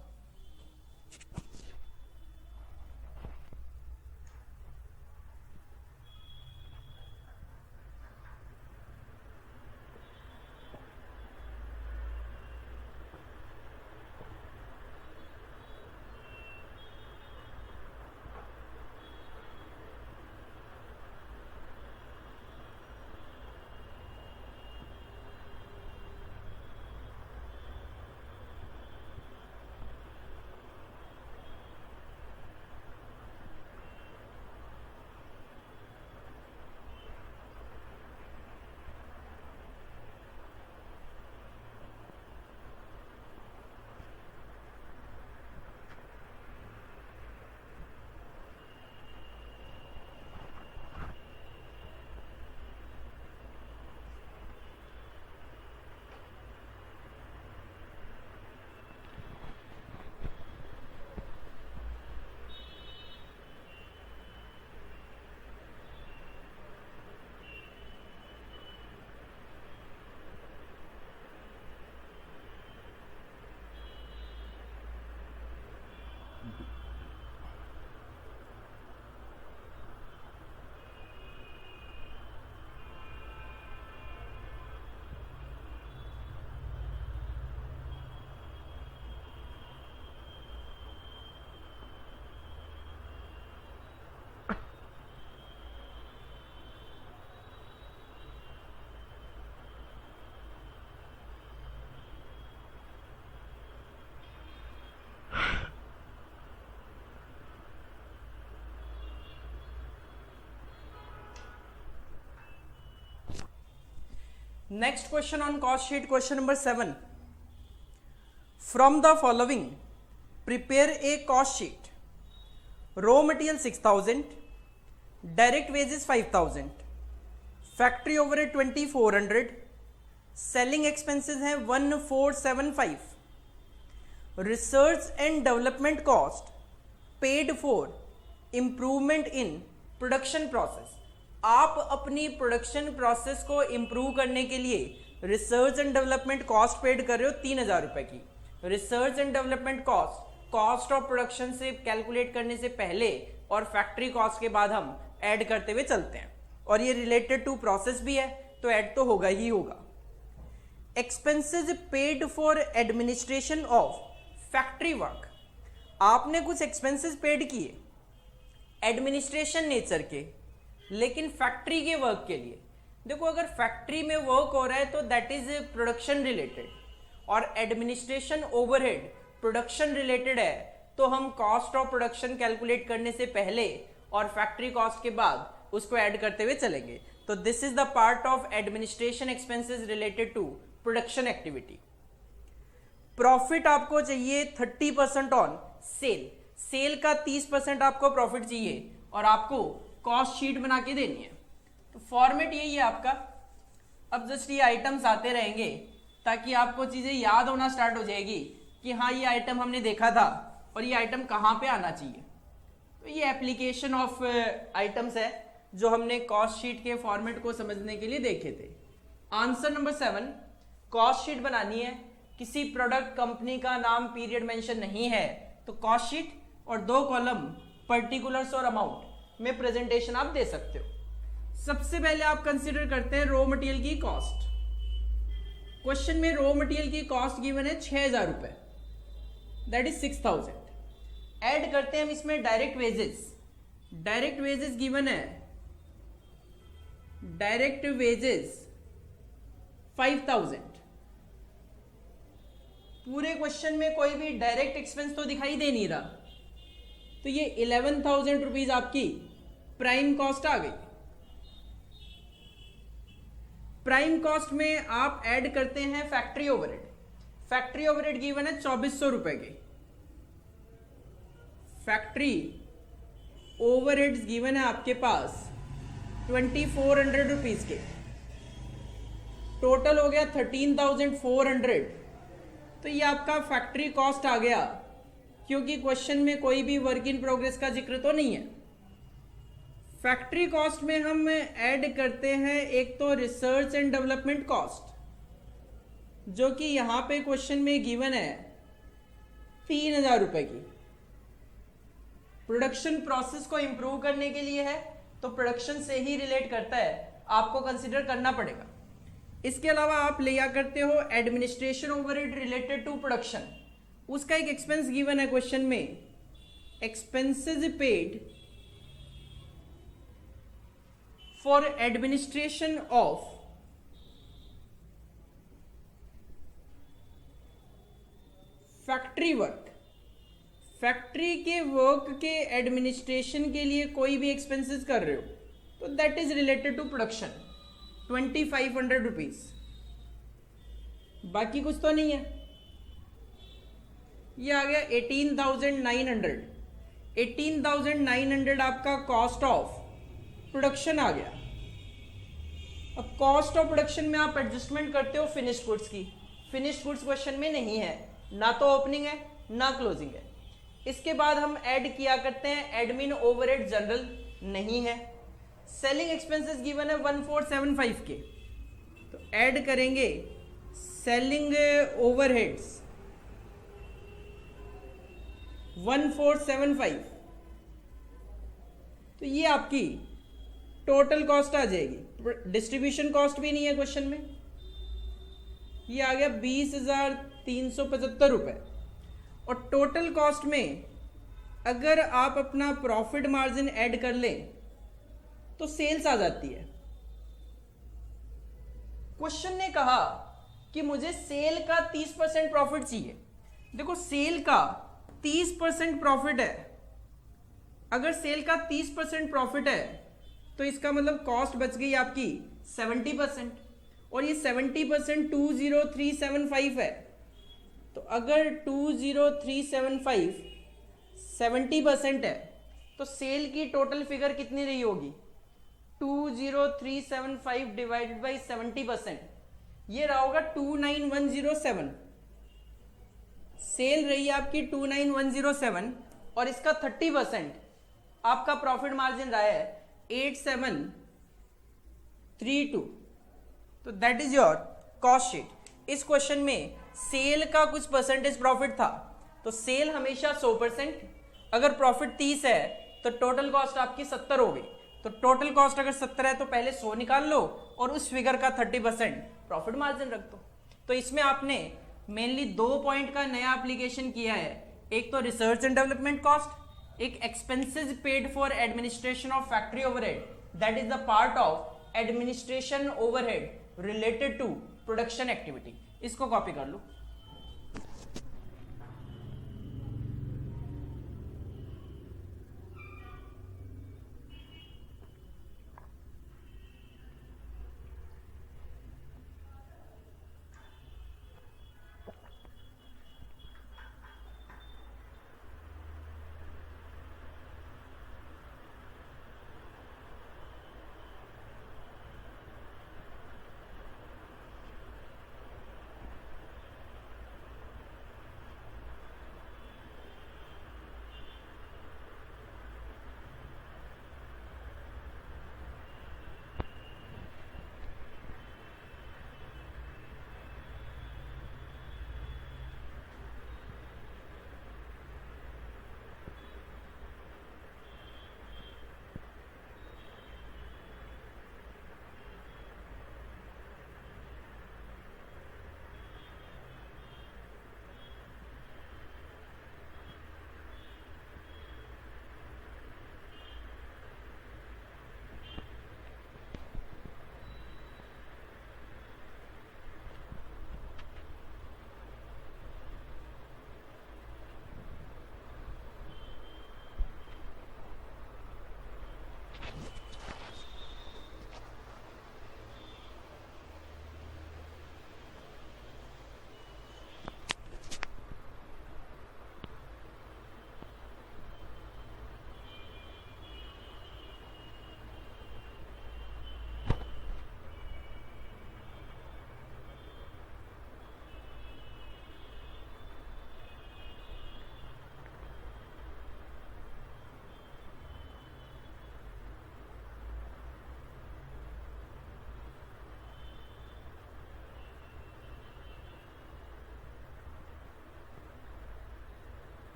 A: Next question on cost sheet, question number 7. From the following prepare a cost sheet. Raw material 6000, direct wages 5000, factory overhead 2400, selling expenses हैं 1475, research and development cost paid for improvement in production process. आप अपनी production process को improve करने के लिए research and development cost paid कर रहे हो 3000 रुपए की. Research and development cost of production से कैलकुलेट करने से पहले और फैक्ट्री कॉस्ट के बाद हम ऐड करते हुए चलते हैं, और ये रिलेटेड टू प्रोसेस भी है तो ऐड तो होगा ही होगा. Expenses paid for administration of factory work. आपने कुछ एक्सपेंसेस पेड किए एडमिनिस्ट्रेशन नेचर के, लेकिन फैक्ट्री के वर्क के लिए. देखो, अगर फैक्ट्री में वर्क हो रहा है तो दैट इज प्रोडक्शन रिलेटेड, और एडमिनिस्ट्रेशन ओवरहेड प्रोडक्शन रिलेटेड है, तो हम कॉस्ट ऑफ प्रोडक्शन कैलकुलेट करने से पहले और फैक्ट्री कॉस्ट के बाद उसको ऐड करते हुए चलेंगे. तो this is the part of administration expenses related to production activity. Profit आपको चाहिए 30% ऑन सेल. सेल का 30% आपको प्रॉफिट चाहिए और आपको कॉस्ट शीट बना के देनी है. तो फॉर्मेट यही है आपका. अब जस्ट ये आइटम्स आते रहेंगे ताकि आपको चीजें याद होना स्टार्ट हो जाएगी कि हाँ, ये आइटम हमने देखा था और ये आइटम कहाँ पे आना चाहिए. तो ये एप्लीकेशन ऑफ आइटम्स है जो हमने कॉस्ट शीट के फॉर्मेट को समझने के लिए देखे थे. आंसर नंबर 7, कॉस्ट शीट बनानी है. किसी प्रोडक्ट कंपनी का नाम पीरियड मेंशन नहीं है तो कॉस्ट शीट और 2 कॉलम पर्टिकुलर्स और अमाउंट में प्रेजेंटेशन आप दे सकते हो. सबसे पहले आप कंसीडर करते हैं रॉ मटेरियल की कॉस्ट. क्वेश्चन में रॉ मटेरियल की कॉस्ट गिवन है 6000 रुपए, दैट इज 6000. ऐड करते हैं हम इसमें direct wages. Direct wages given है, डायरेक्ट वेजेस 5000. पूरे क्वेश्चन में कोई भी डायरेक्ट एक्सपेंस तो दिखाई दे नहीं रहा, तो ये 11,000 रुपीज आपकी प्राइम कॉस्ट आ गई. प्राइम कॉस्ट में आप ऐड करते हैं factory overhead. Factory overhead given है 2400 रुपए के. फैक्ट्री ओवरहेड्स गिवन है आपके पास 2400 रुपीज के. टोटल हो गया 13,400. तो ये आपका फैक्ट्री कॉस्ट आ गया, क्योंकि क्वेश्चन में कोई भी वर्क इन प्रोग्रेस का जिक्र तो नहीं है. फैक्ट्री कॉस्ट में हम ऐड करते हैं एक तो रिसर्च एंड डेवलपमेंट कॉस्ट, जो कि यहां पे क्वेश्चन में गिवन है 3000 रुपए की. प्रोडक्शन प्रोसेस को इंप्रूव करने के लिए है तो प्रोडक्शन से ही रिलेट करता है, आपको कंसिडर करना पड़ेगा. इसके अलावा आप लिया करते हो administration overhead related to production. उसका एक एक्सपेंस गिवन है क्वेश्चन में, expenses paid for administration of factory work. Factory के वर्क के एडमिनिस्ट्रेशन के लिए कोई भी एक्सपेंसेस कर रहे हो तो that is related to production, 2500 rupees. बाकी कुछ तो नहीं है. ये आ गया 18,900. 18,900 आपका कॉस्ट ऑफ प्रोडक्शन आ गया. अब कॉस्ट ऑफ प्रोडक्शन में आप एडजस्टमेंट करते हो फिनिश्ड गुड्स की. फिनिश्ड गुड्स क्वेश्चन में नहीं है, ना तो ओपनिंग है ना क्लोजिंग है. इसके बाद हम ऐड किया करते हैं एडमिन ओवरहेड जनरल, नहीं है. सेलिंग एक्सपेंसेस गिवन है 1475 के, तो ऐड करेंगे सेलिंग ओवरहेड्स 1475. तो ये आपकी टोटल कॉस्ट आ जाएगी. डिस्ट्रीब्यूशन कॉस्ट भी नहीं है क्वेश्चन में. ये आ गया 20,375 रुपए. और टोटल कॉस्ट में अगर आप अपना प्रॉफिट मार्जिन ऐड कर लें तो सेल्स आ जाती है. क्वेश्चन ने कहा कि मुझे सेल का 30% प्रॉफिट चाहिए. देखो, सेल का 30% प्रॉफिट है. अगर सेल का 30% प्रॉफिट है तो इसका मतलब कॉस्ट बच गई आपकी 70%. और ये 70% 20375 है। तो अगर 20375 70% है तो सेल की टोटल फिगर कितनी रही होगी? 20375 डिवाइडेड बाई 70%, ये रहा होगा 29107। सेल रही है आपकी 29107 और इसका 30% आपका प्रॉफिट मार्जिन रहा है 8732। तो that is your cost sheet. इस क्वेश्चन में सेल का कुछ परसेंटेज प्रॉफिट था, तो सेल हमेशा 100%, अगर प्रॉफिट 30 है तो टोटल कॉस्ट आपकी 70 हो गई। तो टोटल कॉस्ट अगर 70 है तो पहले 100 निकाल लो और उस फिगर का 30% प्रॉफिट मार्जिन रख दो। तो इसमें आपने मेनली 2 पॉइंट का नया एप्लीकेशन किया है, एक तो रिसर्च एंड डेवलपमेंट कॉस्ट, एक expenses paid for administration of factory overhead, that is the part of administration overhead related to production activity. इसको कॉपी कर लो।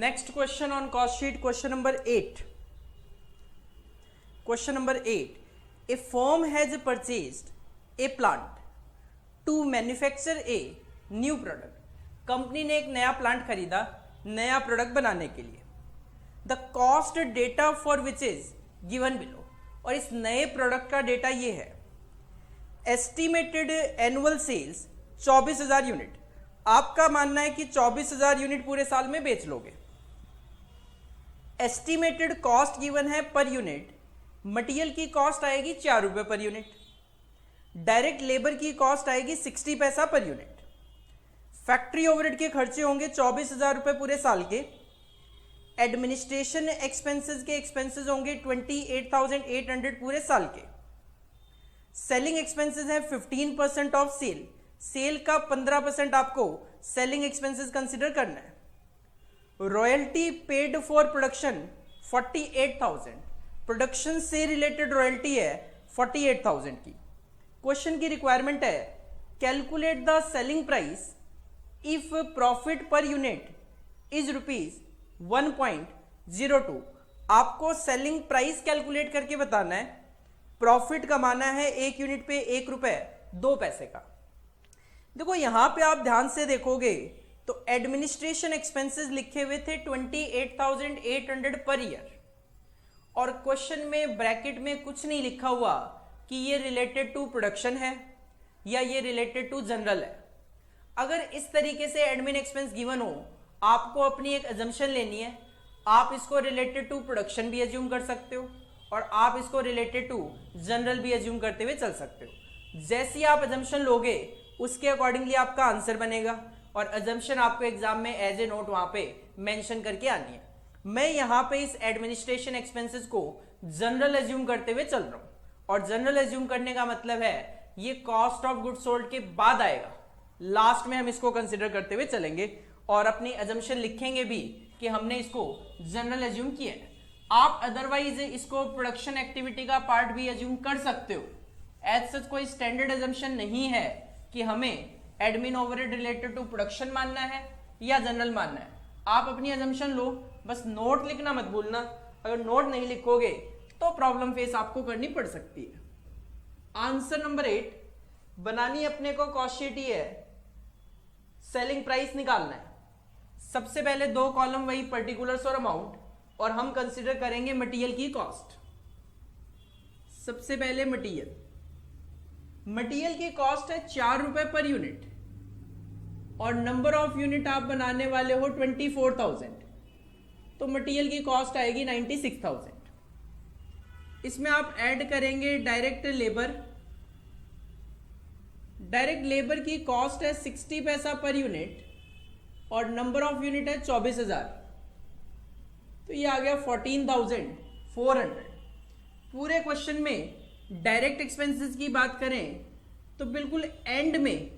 A: Next question on cost sheet, question number 8. Question number 8. A firm has purchased a plant to manufacture a new product. Company ने एक नया plant खरीदा नया product बनाने के लिए. The cost data for which is given below. और इस नए प्रोडक्ट का डेटा ये है. Estimated annual sales 24,000 unit. आपका मानना है कि 24,000 यूनिट पूरे साल में बेच लोगे. एस्टिमेटेड कॉस्ट गिवन है पर यूनिट. मटेरियल की कॉस्ट आएगी 4 रुपए पर यूनिट. डायरेक्ट लेबर की कॉस्ट आएगी 60 पैसा पर यूनिट. फैक्ट्री ओवरहेड के खर्चे होंगे 24,000 रुपए पूरे साल के. एडमिनिस्ट्रेशन एक्सपेंसेस के एक्सपेंसेस होंगे 28,800 पूरे साल के. सेलिंग एक्सपेंसेस है 15% ऑफ सेल. सेल का 15% आपको सेलिंग एक्सपेंसेस कंसिडर करना है. Royalty paid for production 48,000. Production से रिलेटेड रॉयल्टी है 48,000 की. क्वेश्चन की रिक्वायरमेंट है calculate the selling price if profit per unit is ₹1.02. आपको सेलिंग प्राइस कैलकुलेट करके बताना है. प्रॉफिट कमाना है एक यूनिट पे ₹1.02 का. देखो यहां पे आप ध्यान से देखोगे तो एडमिनिस्ट्रेशन एक्सपेंसेस लिखे हुए थे 28,800 पर ईयर और क्वेश्चन में ब्रैकेट में कुछ नहीं लिखा हुआ कि ये रिलेटेड टू प्रोडक्शन है या ये रिलेटेड टू जनरल है. अगर इस तरीके से एडमिन एक्सपेंस गिवन हो आपको अपनी एक अजम्पशन लेनी है. आप इसको रिलेटेड टू प्रोडक्शन भी एज्यूम कर सकते हो और आप इसको रिलेटेड टू जनरल भी एज्यूम करते हुए चल सकते हो। जैसी आप अजम्पशन लोगे उसके अकॉर्डिंगली आपका आंसर बनेगा और अजम्पशन आपको एग्जाम में एज ए नोट वहां पे मेंशन करके आनी है। मैं यहाँ पे इस एडमिनिस्ट्रेशन एक्सपेंसेस को जनरल एज्यूम करते हुए चल रहा हूँ और जनरल एज्यूम करने का मतलब है ये कॉस्ट ऑफ गुड्स सोल्ड के बाद आएगा, लास्ट में हम इसको कंसिडर करते हुए चलेंगे और अपनी अजम्पशन लिखेंगे भी कि हमने इसको जनरल एज्यूम किया है। आप अदरवाइज इसको प्रोडक्शन एक्टिविटी का पार्ट भी एज्यूम कर सकते हो। एज सच कोई स्टैंडर्ड एजम्पशन नहीं है कि हमें admin overhead related to production मानना है या जनरल मानना है। आप अपनी अजम्पशन लो, बस नोट लिखना मत भूलना। अगर नोट नहीं लिखोगे तो प्रॉब्लम फेस आपको करनी पड़ सकती है। आंसर नंबर 8 बनानी अपने को कॉस्ट शीट ही है, सेलिंग प्राइस निकालना है। सबसे पहले दो कॉलम वही पर्टिकुलर्स और अमाउंट और हम कंसिडर करेंगे मटेरियल की कॉस्ट। सबसे पहले मटेरियल की कॉस्ट है 4 रुपए पर यूनिट और नंबर ऑफ यूनिट आप बनाने वाले हो 24,000, तो मटेरियल की कॉस्ट आएगी 96,000। इसमें आप ऐड करेंगे डायरेक्ट लेबर की कॉस्ट है 60 पैसा पर यूनिट और नंबर ऑफ यूनिट है 24,000, तो ये आ गया 14,400। पूरे क्वेश्चन में डायरेक्ट एक्सपेंसेस की बात करें तो बिल्कुल एंड में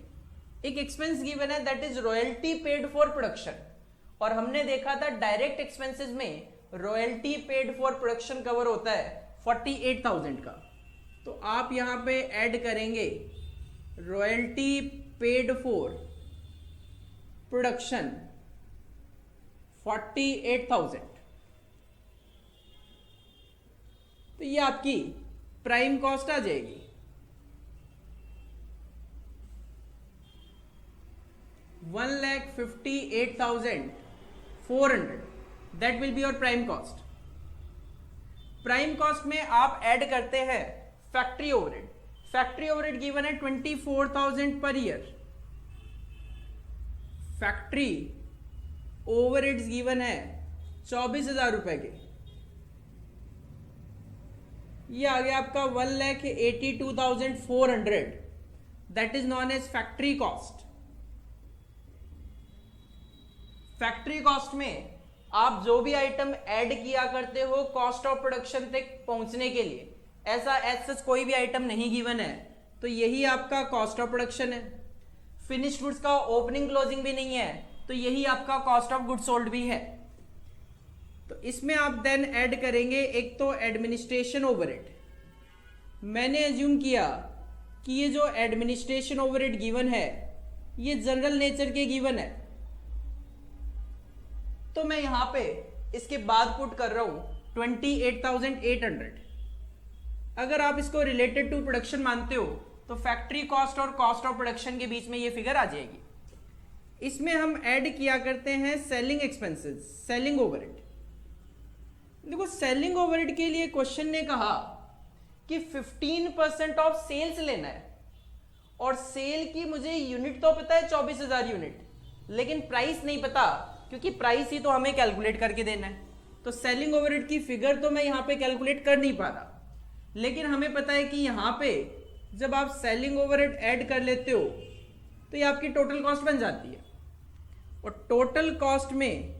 A: एक एक्सपेंस गिवन है that is royalty paid for production और हमने देखा था डायरेक्ट एक्सपेंसेस में royalty paid for production cover होता है 48,000 का। तो आप यहां पे ऐड करेंगे रॉयल्टी पेड फॉर प्रोडक्शन 48,000, तो ये आपकी प्राइम कॉस्ट आ जाएगी। $1,58,400 that will be your prime cost. Prime cost में आप ऐड करते हैं factory overhead. Factory overhead given है 24,000 per year. Factory overheads given है 24,000 रुपए के। ये आ गया आपका 1,82,400 that is known as factory cost. Factory cost में आप जो भी आइटम ऐड किया करते हो कॉस्ट ऑफ प्रोडक्शन तक पहुंचने के लिए, ऐसा एज सच कोई भी आइटम नहीं गिवन है, तो यही आपका कॉस्ट ऑफ प्रोडक्शन है। फिनिश्ड गुड्स का ओपनिंग क्लोजिंग भी नहीं है, तो यही आपका कॉस्ट ऑफ गुड्स सोल्ड भी है। तो इसमें आप देन ऐड करेंगे एक तो एडमिनिस्ट्रेशन ओवरहेड। मैंने एज्यूम किया कि ये जो एडमिनिस्ट्रेशन ओवरहेड गिवन है ये जनरल नेचर के गिवन है, तो मैं यहां पे इसके बाद पुट कर रहा हूं 28,800। अगर आप इसको रिलेटेड टू प्रोडक्शन मानते हो तो फैक्ट्री कॉस्ट और कॉस्ट ऑफ प्रोडक्शन के बीच में ये फिगर आ जाएगी। इसमें हम ऐड किया करते हैं सेलिंग एक्सपेंसेस, सेलिंग ओवरहेड। देखो सेलिंग ओवरहेड के लिए क्वेश्चन ने कहा कि 15% ऑफ सेल्स लेना है और सेल की मुझे यूनिट तो पता है 24,000 यूनिट, लेकिन प्राइस नहीं पता क्योंकि प्राइस ही तो हमें कैलकुलेट करके देना है। तो सेलिंग ओवरहेड की फिगर तो मैं यहां पे कैलकुलेट कर नहीं पा रहा, लेकिन हमें पता है कि यहां पे जब आप सेलिंग ओवरहेड ऐड कर लेते हो तो ये आपकी टोटल कॉस्ट बन जाती है और टोटल कॉस्ट में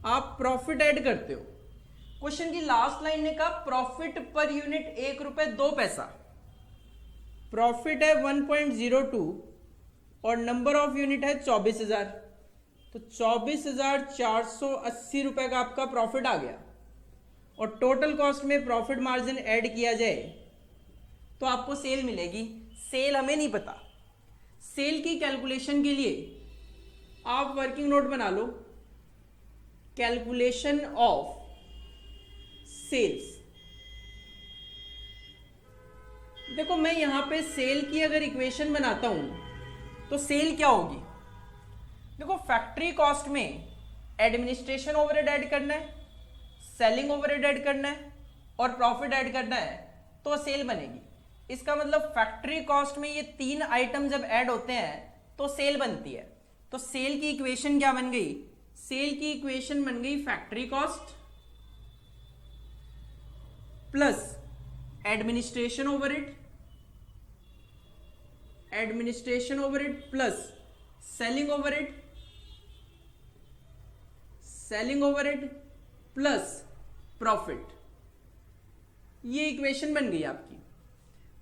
A: आप प्रॉफिट ऐड करते हो। क्वेश्चन की लास्ट लाइन ने कहा प्रॉफिट पर यूनिट 1 रुपए 2 पैसा। प्रॉफिट है 1.02 और नंबर ऑफ यूनिट है 24,000, तो 24,480 रुपए का आपका प्रॉफिट आ गया। और टोटल कॉस्ट में प्रॉफिट मार्जिन ऐड किया जाए तो आपको सेल मिलेगी। सेल हमें नहीं पता। सेल की कैलकुलेशन के लिए आप वर्किंग नोट बना लो, कैलकुलेशन ऑफ सेल्स। देखो मैं यहां पे सेल की अगर इक्वेशन बनाता हूं तो सेल क्या होगी। देखो फैक्ट्री कॉस्ट में एडमिनिस्ट्रेशन ओवरहेड ऐड करना है, सेलिंग ओवरहेड ऐड करना है और प्रॉफिट ऐड करना है तो सेल बनेगी। इसका मतलब फैक्ट्री कॉस्ट में ये 3 आइटम जब ऐड होते हैं तो सेल बनती है। तो सेल की इक्वेशन क्या बन गई, सेल की इक्वेशन बन गई factory cost plus administration overhead plus selling overhead plus profit. ये इक्वेशन बन गई आपकी।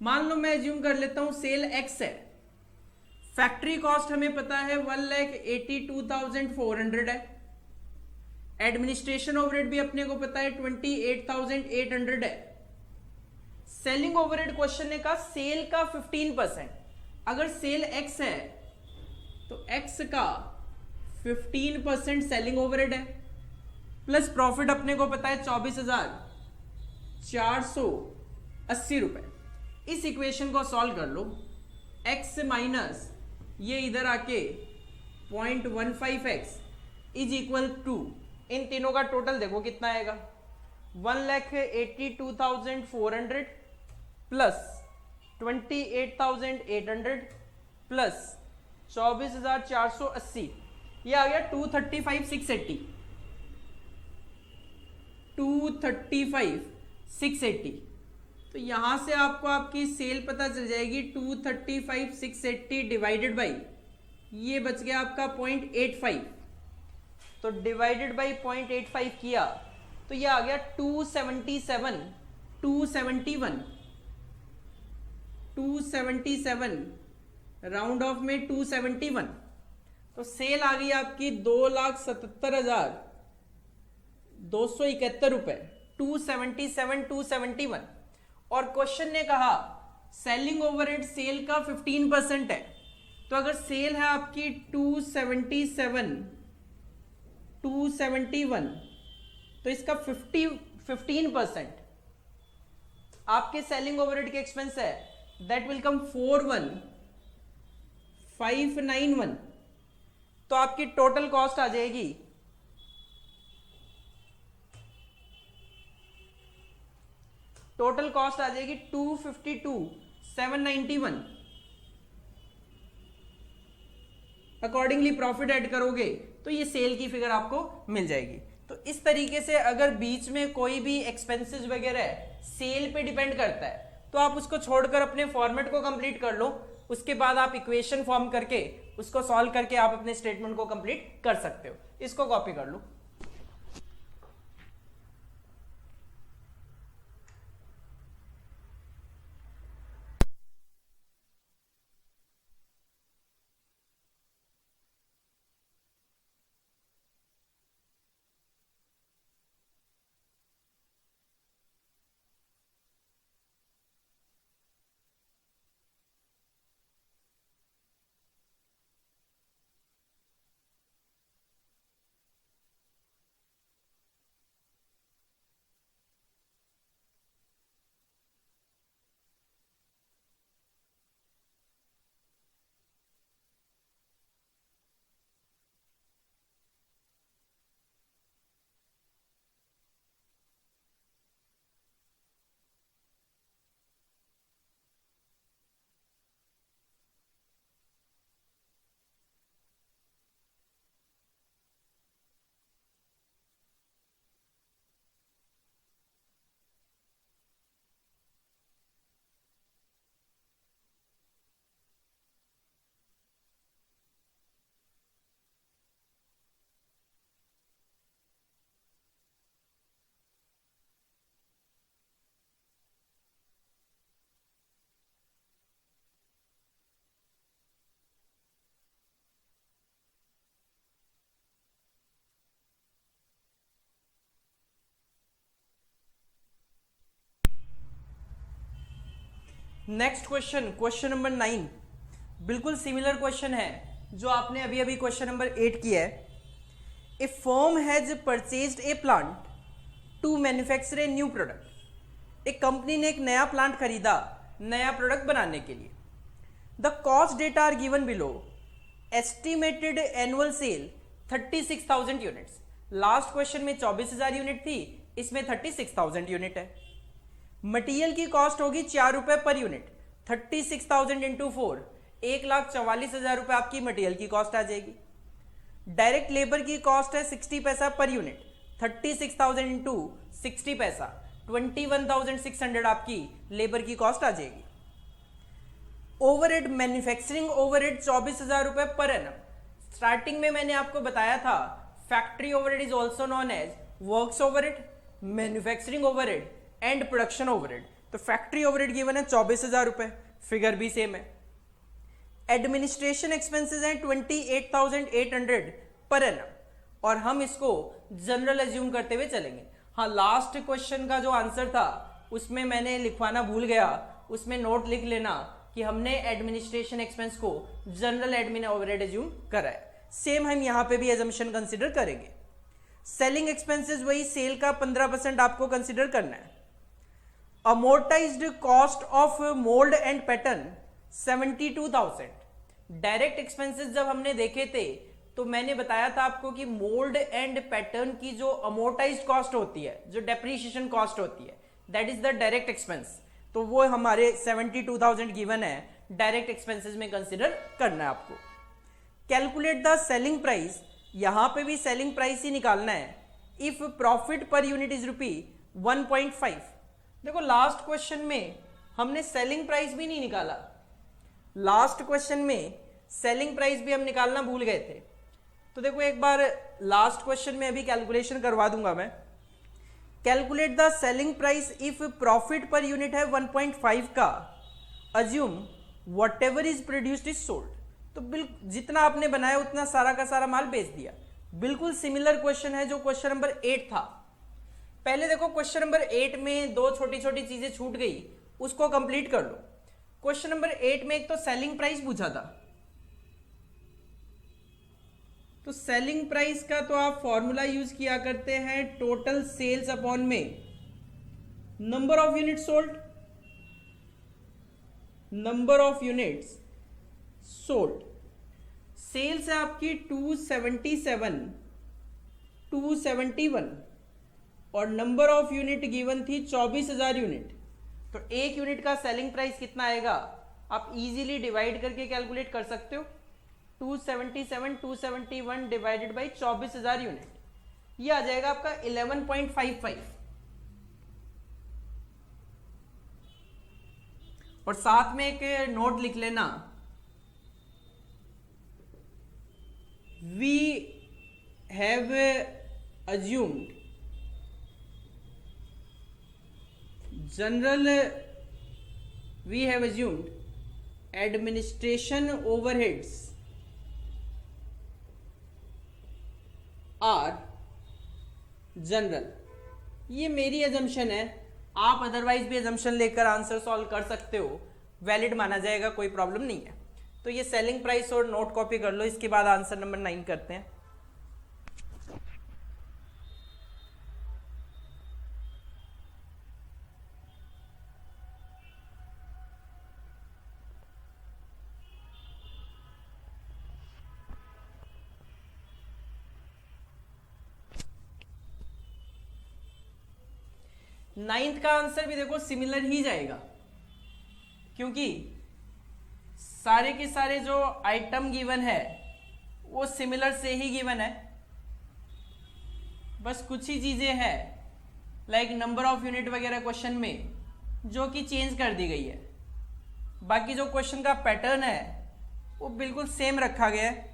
A: मान लो मैं एज्यूम कर लेता हूं सेल एक्स है, फैक्ट्री कॉस्ट हमें पता है 1,82,400 है, एडमिनिस्ट्रेशन ओवरहेड भी अपने को पता है 28,800 है, सेलिंग ओवरहेड क्वेश्चन ने कहा सेल का 15%। अगर सेल एक्स है तो एक्स का 15% सेलिंग ओवरहेड है, प्लस प्रॉफिट अपने को पता है 24,480 रुपए। इस इक्वेशन को सॉल्व कर लो, x माइनस ये इधर आके 0.15x इज इक्वल टू, इन तीनों का टोटल देखो कितना आएगा, 1,82,400 प्लस 28,800 प्लस 24,480, ये आ गया 235,680। 235,680। तो यहां से आपको आपकी सेल पता चल जाएगी 235,680 डिवाइडेड बाई, ये बच गया आपका 0.85, तो डिवाइडेड बाई 0.85 किया तो ये आ गया 277 राउंड ऑफ में 271। तो सेल आ गई आपकी 2,77,271 रुपए, 271। और क्वेश्चन ने कहा सेलिंग ओवरहेड सेल का 15% है, तो अगर सेल है आपकी 271 तो इसका 15% आपके सेलिंग ओवरहेड के एक्सपेंस है, दैट विल कम 41,591। तो आपकी टोटल कॉस्ट आ जाएगी 252,791। अकॉर्डिंगली प्रॉफिट ऐड करोगे तो ये सेल की फिगर आपको मिल जाएगी। तो इस तरीके से अगर बीच में कोई भी एक्सपेंसेस वगैरह सेल पे डिपेंड करता है तो आप उसको छोड़कर अपने फॉर्मेट को कंप्लीट कर लो, उसके बाद आप इक्वेशन फॉर्म करके उसको सॉल्व करके आप अपने स्टेटमेंट को कंप्लीट कर सकते हो। इसको कॉपी कर लो। नेक्स्ट क्वेश्चन नंबर 9 बिल्कुल सिमिलर क्वेश्चन है जो आपने अभी अभी क्वेश्चन नंबर 8 किया है। A firm has purchased a plant to manufacture a new product. एक कंपनी ने एक नया प्लांट खरीदा नया प्रोडक्ट बनाने के लिए। The cost data are given below. Estimated annual sale 36,000 units. Last question में 24,000 यूनिट थी, इसमें 36,000 यूनिट है। मटेरियल की कॉस्ट होगी 4 रुपए पर यूनिट, 36,000 इंटू 4, 1,44,000 रुपए आपकी मटेरियल की कॉस्ट आ जाएगी। डायरेक्ट लेबर की कॉस्ट है 60 पैसा पर यूनिट, 36,000 इंटू 60 पैसा 21,600 आपकी लेबर की कॉस्ट आ जाएगी। ओवरहेड, मैन्युफैक्चरिंग ओवरहेड 24,000 रुपए पर एनम। स्टार्टिंग में मैंने आपको बताया था factory overhead is also known as works overhead, manufacturing overhead and production overhead. तो फैक्ट्री ओवरहेड गिवन है 24,000 रुपए, फिगर भी सेम है। एडमिनिस्ट्रेशन एक्सपेंसेस हैं 28,800 पर एनम और हम इसको जनरल एज्यूम करते हुए चलेंगे। हाँ, लास्ट क्वेश्चन का जो आंसर था उसमें मैंने लिखवाना भूल गया, उसमें नोट लिख लेना कि हमने एडमिनिस्ट्रेशन एक्सपेंस को जनरल एडमिन ओवरहेड एज्यूम करा है। सेम हम यहाँ पे भी एजम्पशन कंसिडर करेंगे। सेलिंग एक्सपेंसेस वही सेल का 15% आपको कंसिडर करना है। Amortised cost of mould and pattern 72,000। Direct expenses जब हमने देखे थे तो मैंने बताया था आपको कि मोल्ड एंड पैटर्न की जो अमोर्टाइज्ड कॉस्ट होती है, जो डेप्रीशिएशन कॉस्ट होती है, that is the direct expense. तो वो हमारे 72,000 गिवन है, डायरेक्ट एक्सपेंसेस में कंसिडर करना है आपको। कैलकुलेट द सेलिंग प्राइस, यहां पे भी सेलिंग प्राइस ही निकालना है। If profit per unit is rupee 1.5। देखो लास्ट क्वेश्चन में हमने सेलिंग प्राइस भी नहीं निकाला, लास्ट क्वेश्चन में सेलिंग प्राइस भी हम निकालना भूल गए थे। तो देखो एक बार लास्ट क्वेश्चन में अभी कैलकुलेशन करवा दूंगा मैं। Calculate the selling price if profit per unit है 1.5 का, assume what ever is produced is sold. तो बिल्कुल जितना आपने बनाया उतना सारा का सारा माल बेच दिया। बिल्कुल सिमिलर क्वेश्चन है जो क्वेश्चन नंबर 8 था। पहले देखो क्वेश्चन नंबर 8 में दो छोटी छोटी चीजें छूट गई, उसको कंप्लीट कर लो। क्वेश्चन नंबर 8 में एक तो सेलिंग प्राइस पूछा था, तो सेलिंग प्राइस का तो आप फॉर्मूला यूज किया करते हैं टोटल सेल्स अपॉन में number of unit sold, number of units sold. Sales है आपकी 277, 271 और नंबर ऑफ यूनिट गिवन थी 24,000 यूनिट। तो एक यूनिट का सेलिंग प्राइस कितना आएगा आप इजीली डिवाइड करके कैलकुलेट कर सकते हो। 277 271 डिवाइडेड बाई 24,000 यूनिट, ये आ जाएगा आपका 11.55। और साथ में एक नोट लिख लेना, we have assumed general, we have assumed administration overheads are general. ये मेरी एजम्पशन है, आप अदरवाइज भी एजम्पशन लेकर आंसर सॉल्व कर सकते हो, वैलिड माना जाएगा, कोई प्रॉब्लम नहीं है। तो ये सेलिंग प्राइस और नोट कॉपी कर लो, इसके बाद आंसर नंबर 9 करते हैं। नाइन्थ का आंसर भी देखो सिमिलर ही जाएगा, क्योंकि सारे के सारे जो आइटम गिवन है वो सिमिलर से ही गिवन है, बस कुछ ही चीजें हैं लाइक नंबर ऑफ यूनिट वगैरह क्वेश्चन में जो कि चेंज कर दी गई है। बाकी जो क्वेश्चन का पैटर्न है वो बिल्कुल सेम रखा गया है।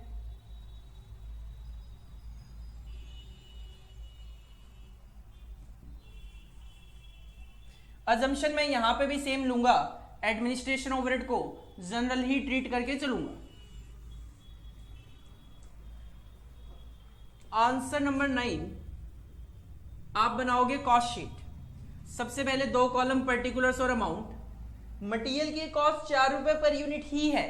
A: अजम्पशन मैं यहां पे भी सेम लूंगा, एडमिनिस्ट्रेशन ओवरहेड को जनरल ही ट्रीट करके चलूंगा। आंसर नंबर 9 आप बनाओगे कॉस्ट शीट। सबसे पहले 2 कॉलम पर्टिकुलर्स और अमाउंट। मटेरियल की कॉस्ट 4 रुपए पर यूनिट ही है,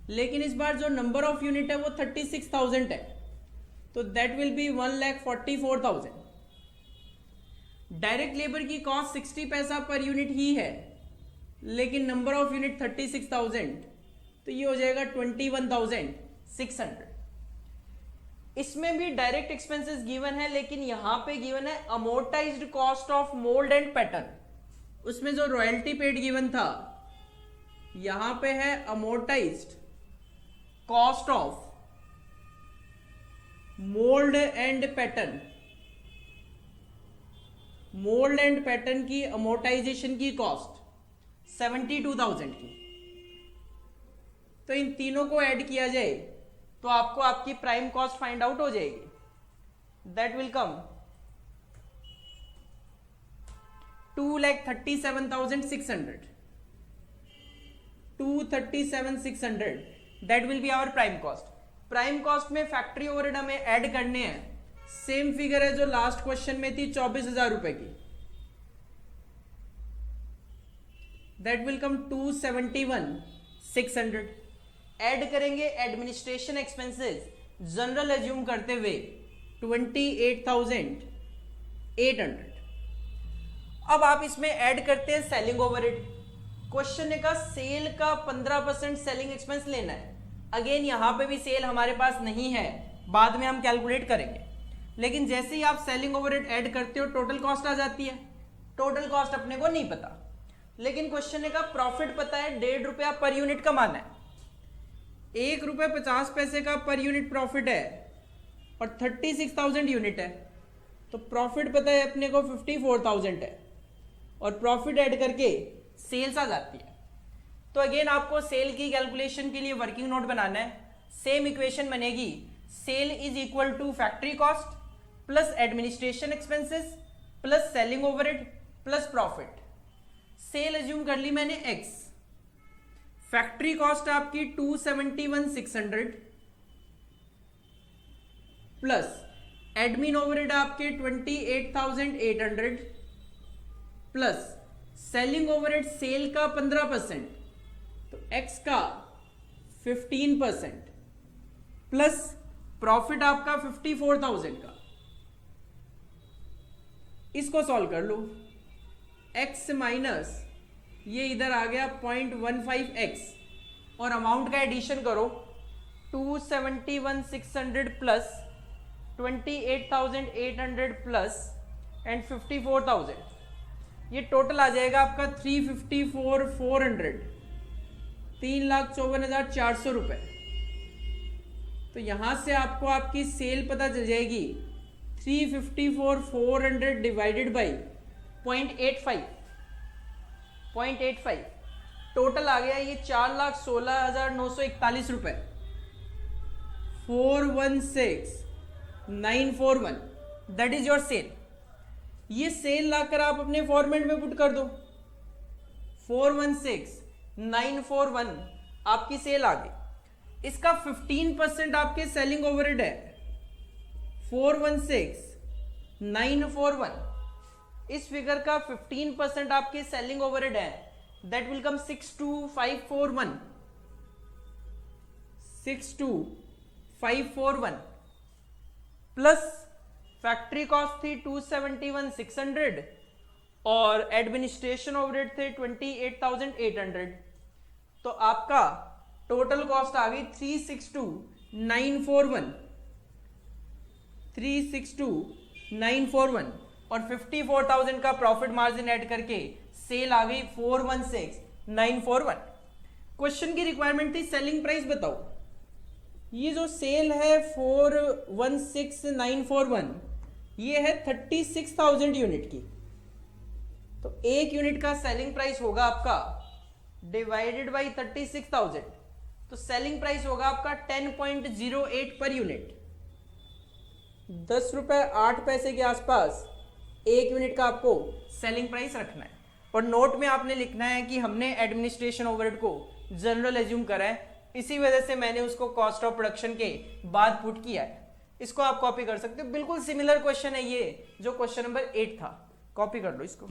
A: लेकिन इस बार जो नंबर ऑफ यूनिट है वो 36,000 है, तो that will B 1,44,000। Direct labour की कॉस्ट 60 पैसा पर यूनिट ही है, लेकिन नंबर ऑफ यूनिट 36,000, तो ये हो जाएगा 21,600। इसमें भी डायरेक्ट एक्सपेंसेस गिवन है, लेकिन यहां पे गिवन है amortised cost of mould and pattern. उसमें जो रॉयल्टी पेड गिवन था, यहां पे है amortised cost of mould and pattern, mould and pattern की अमोर्टाइजेशन की कॉस्ट 72,000 की। तो इन तीनों को ऐड किया जाए तो आपको आपकी प्राइम कॉस्ट फाइंड आउट हो जाएगी। That will come 2,37,600, 237,600 that will be our prime cost. Prime cost में फैक्ट्री ओवरहेड हमें ऐड करने हैं, सेम फिगर है जो लास्ट क्वेश्चन में थी 24,000 रुपए की। That will come 271,600। ऐड करेंगे एडमिनिस्ट्रेशन एक्सपेंसेस जनरल एज्यूम करते हुए 28,800। अब आप इसमें ऐड करते हैं सेलिंग ओवरहेड। क्वेश्चन का सेल का 15% सेलिंग एक्सपेंस लेना है। अगेन यहां पे भी सेल हमारे पास नहीं है, बाद में हम कैलकुलेट करेंगे। लेकिन जैसे ही आप सेलिंग ओवरहेड ऐड करते हो टोटल कॉस्ट आ जाती है। टोटल कॉस्ट अपने को नहीं पता, लेकिन क्वेश्चन का प्रॉफिट पता है, 1.5 रुपया पर यूनिट कमाना है। 1.50 का पर यूनिट प्रॉफिट है और 36,000 यूनिट है, तो प्रॉफिट पता है अपने को 54,000 है और प्रॉफिट ऐड करके सेल्स आ जाती है। तो अगेन आपको सेल की कैलकुलेशन के लिए वर्किंग नोट बनाना है। सेम इक्वेशन बनेगी, sale is equal to factory cost plus administration expenses plus selling overhead plus profit. Sale assume कर ली मैंने x, फैक्ट्री कॉस्ट आपकी 271,600 प्लस एडमिन ओवरहेड आपके 28,800 प्लस सेलिंग ओवरहेड सेल का 15%, तो x का 15% प्लस प्रॉफिट आपका 54,000 का। इसको सॉल्व कर लो, x माइनस ये इधर आ गया 0.15x और अमाउंट का एडिशन करो 271,600 प्लस 28,800 प्लस एंड 54,000, ये टोटल आ जाएगा आपका 354,400, 3,54,400 रुपए। तो यहां से आपको आपकी सेल पता चल जाएगी 354,400 डिवाइडेड बाई 0.85, टोटल आ गया ये 4,16,941 रुपए, 416,941 दैट इज योर सेल। ये सेल लाकर आप अपने फॉर्मेट में पुट कर दो, 416,941 आपकी सेल आ गई। इसका 15% आपके सेलिंग ओवरहेड है, 416,941, इस फिगर का 15% आपके सेलिंग ओवरहेड है, that will come 62,541, 62,541 plus factory cost थी 271,600 और एडमिनिस्ट्रेशन ओवरहेड थे 28,800, तो आपका टोटल कॉस्ट आ गई 362,941, 362,941 और 54,000 का प्रॉफिट मार्जिन ऐड करके सेल आ गई 416,941। क्वेश्चन की रिक्वायरमेंट थी सेलिंग प्राइस बताओ। ये जो सेल है 416,941 ये है 36,000 यूनिट की, तो एक यूनिट का सेलिंग प्राइस होगा आपका डिवाइडेड बाई 36,000, तो सेलिंग प्राइस होगा आपका 10.08 पर यूनिट, 10 रुपए 8 पैसे के आसपास एक यूनिट का आपको सेलिंग प्राइस रखना है। और नोट में आपने लिखना है कि हमने एडमिनिस्ट्रेशन ओवरहेड को जनरल एज्यूम करा है, इसी वजह से मैंने उसको कॉस्ट ऑफ प्रोडक्शन के बाद पुट किया है। इसको आप कॉपी कर सकते हो, बिल्कुल सिमिलर क्वेश्चन है ये जो क्वेश्चन नंबर 8 था, कॉपी कर लो इसको।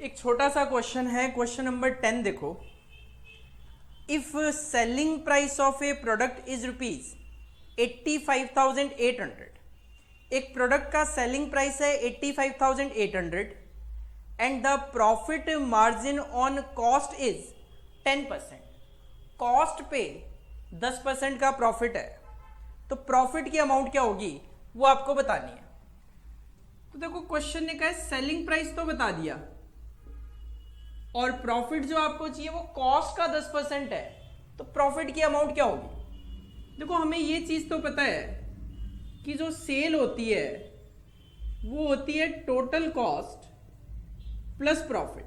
A: एक छोटा सा क्वेश्चन है, क्वेश्चन नंबर 10 देखो। If selling price of A product is ₹85,800, एक प्रोडक्ट का सेलिंग प्राइस है 85,800 and the profit margin on cost is 10%। Cost पे 10% का प्रॉफिट है, तो प्रॉफिट की अमाउंट क्या होगी वो आपको बतानी है। तो देखो क्वेश्चन ने कहा है सेलिंग प्राइस तो बता दिया और प्रॉफिट जो आपको चाहिए वो कॉस्ट का 10% है, तो प्रॉफिट की अमाउंट क्या होगी। देखो हमें ये चीज तो पता है कि जो सेल होती है वो होती है total cost plus profit.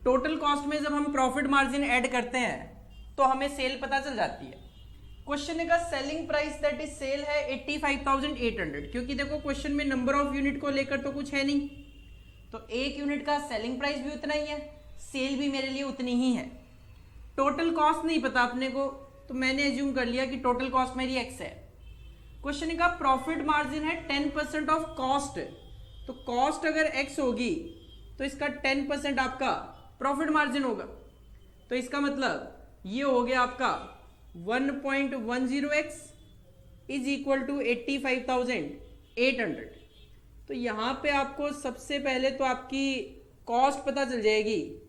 A: Total cost में जब हम प्रॉफिट मार्जिन ऐड करते हैं तो हमें सेल पता चल जाती है। क्वेश्चन का selling price that is sale है 85,800, क्योंकि देखो क्वेश्चन में नंबर ऑफ यूनिट को लेकर तो कुछ है नहीं, तो एक यूनिट का सेलिंग प्राइस भी उतना ही है, सेल भी मेरे लिए उतनी ही है। टोटल कॉस्ट नहीं पता अपने को, तो मैंने एज्यूम कर लिया कि टोटल कॉस्ट मेरी एक्स है। क्वेश्चन का प्रॉफिट मार्जिन है 10% ऑफ कॉस्ट, तो कॉस्ट अगर एक्स होगी तो इसका 10% आपका प्रॉफिट मार्जिन होगा, तो इसका मतलब ये हो गया आपका 1.10x इज इक्वल टू 85,800। तो यहां पे आपको सबसे पहले तो आपकी कॉस्ट पता चल जाएगी,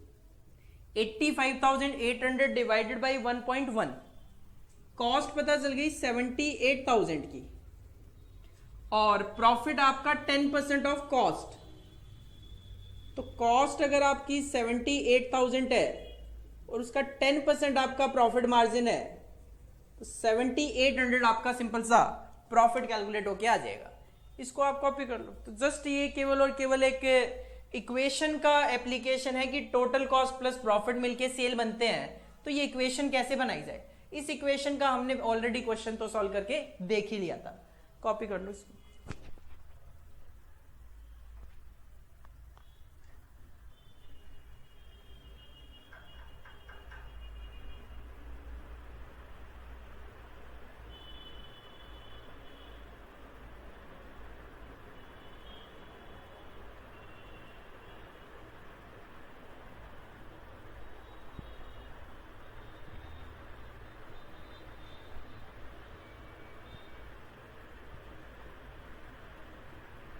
A: 85,800 डिवाइडेड बाई 1.1, कॉस्ट पता चल गई 78,000 की, और प्रॉफिट आपका 10% ऑफ कॉस्ट। तो कॉस्ट अगर आपकी 78,000 है और उसका 10% आपका प्रॉफिट मार्जिन है, तो 7800 आपका सिंपल सा प्रॉफिट कैलकुलेट होके आ जाएगा। इसको आप कॉपी कर लो। तो जस्ट ये केवल और केवल एक इक्वेशन का एप्लीकेशन है कि टोटल कॉस्ट प्लस प्रॉफिट मिलके सेल बनते हैं, तो ये इक्वेशन कैसे बनाई जाए, इस इक्वेशन का हमने ऑलरेडी क्वेश्चन तो सॉल्व करके देख ही लिया था। कॉपी कर लो इसको।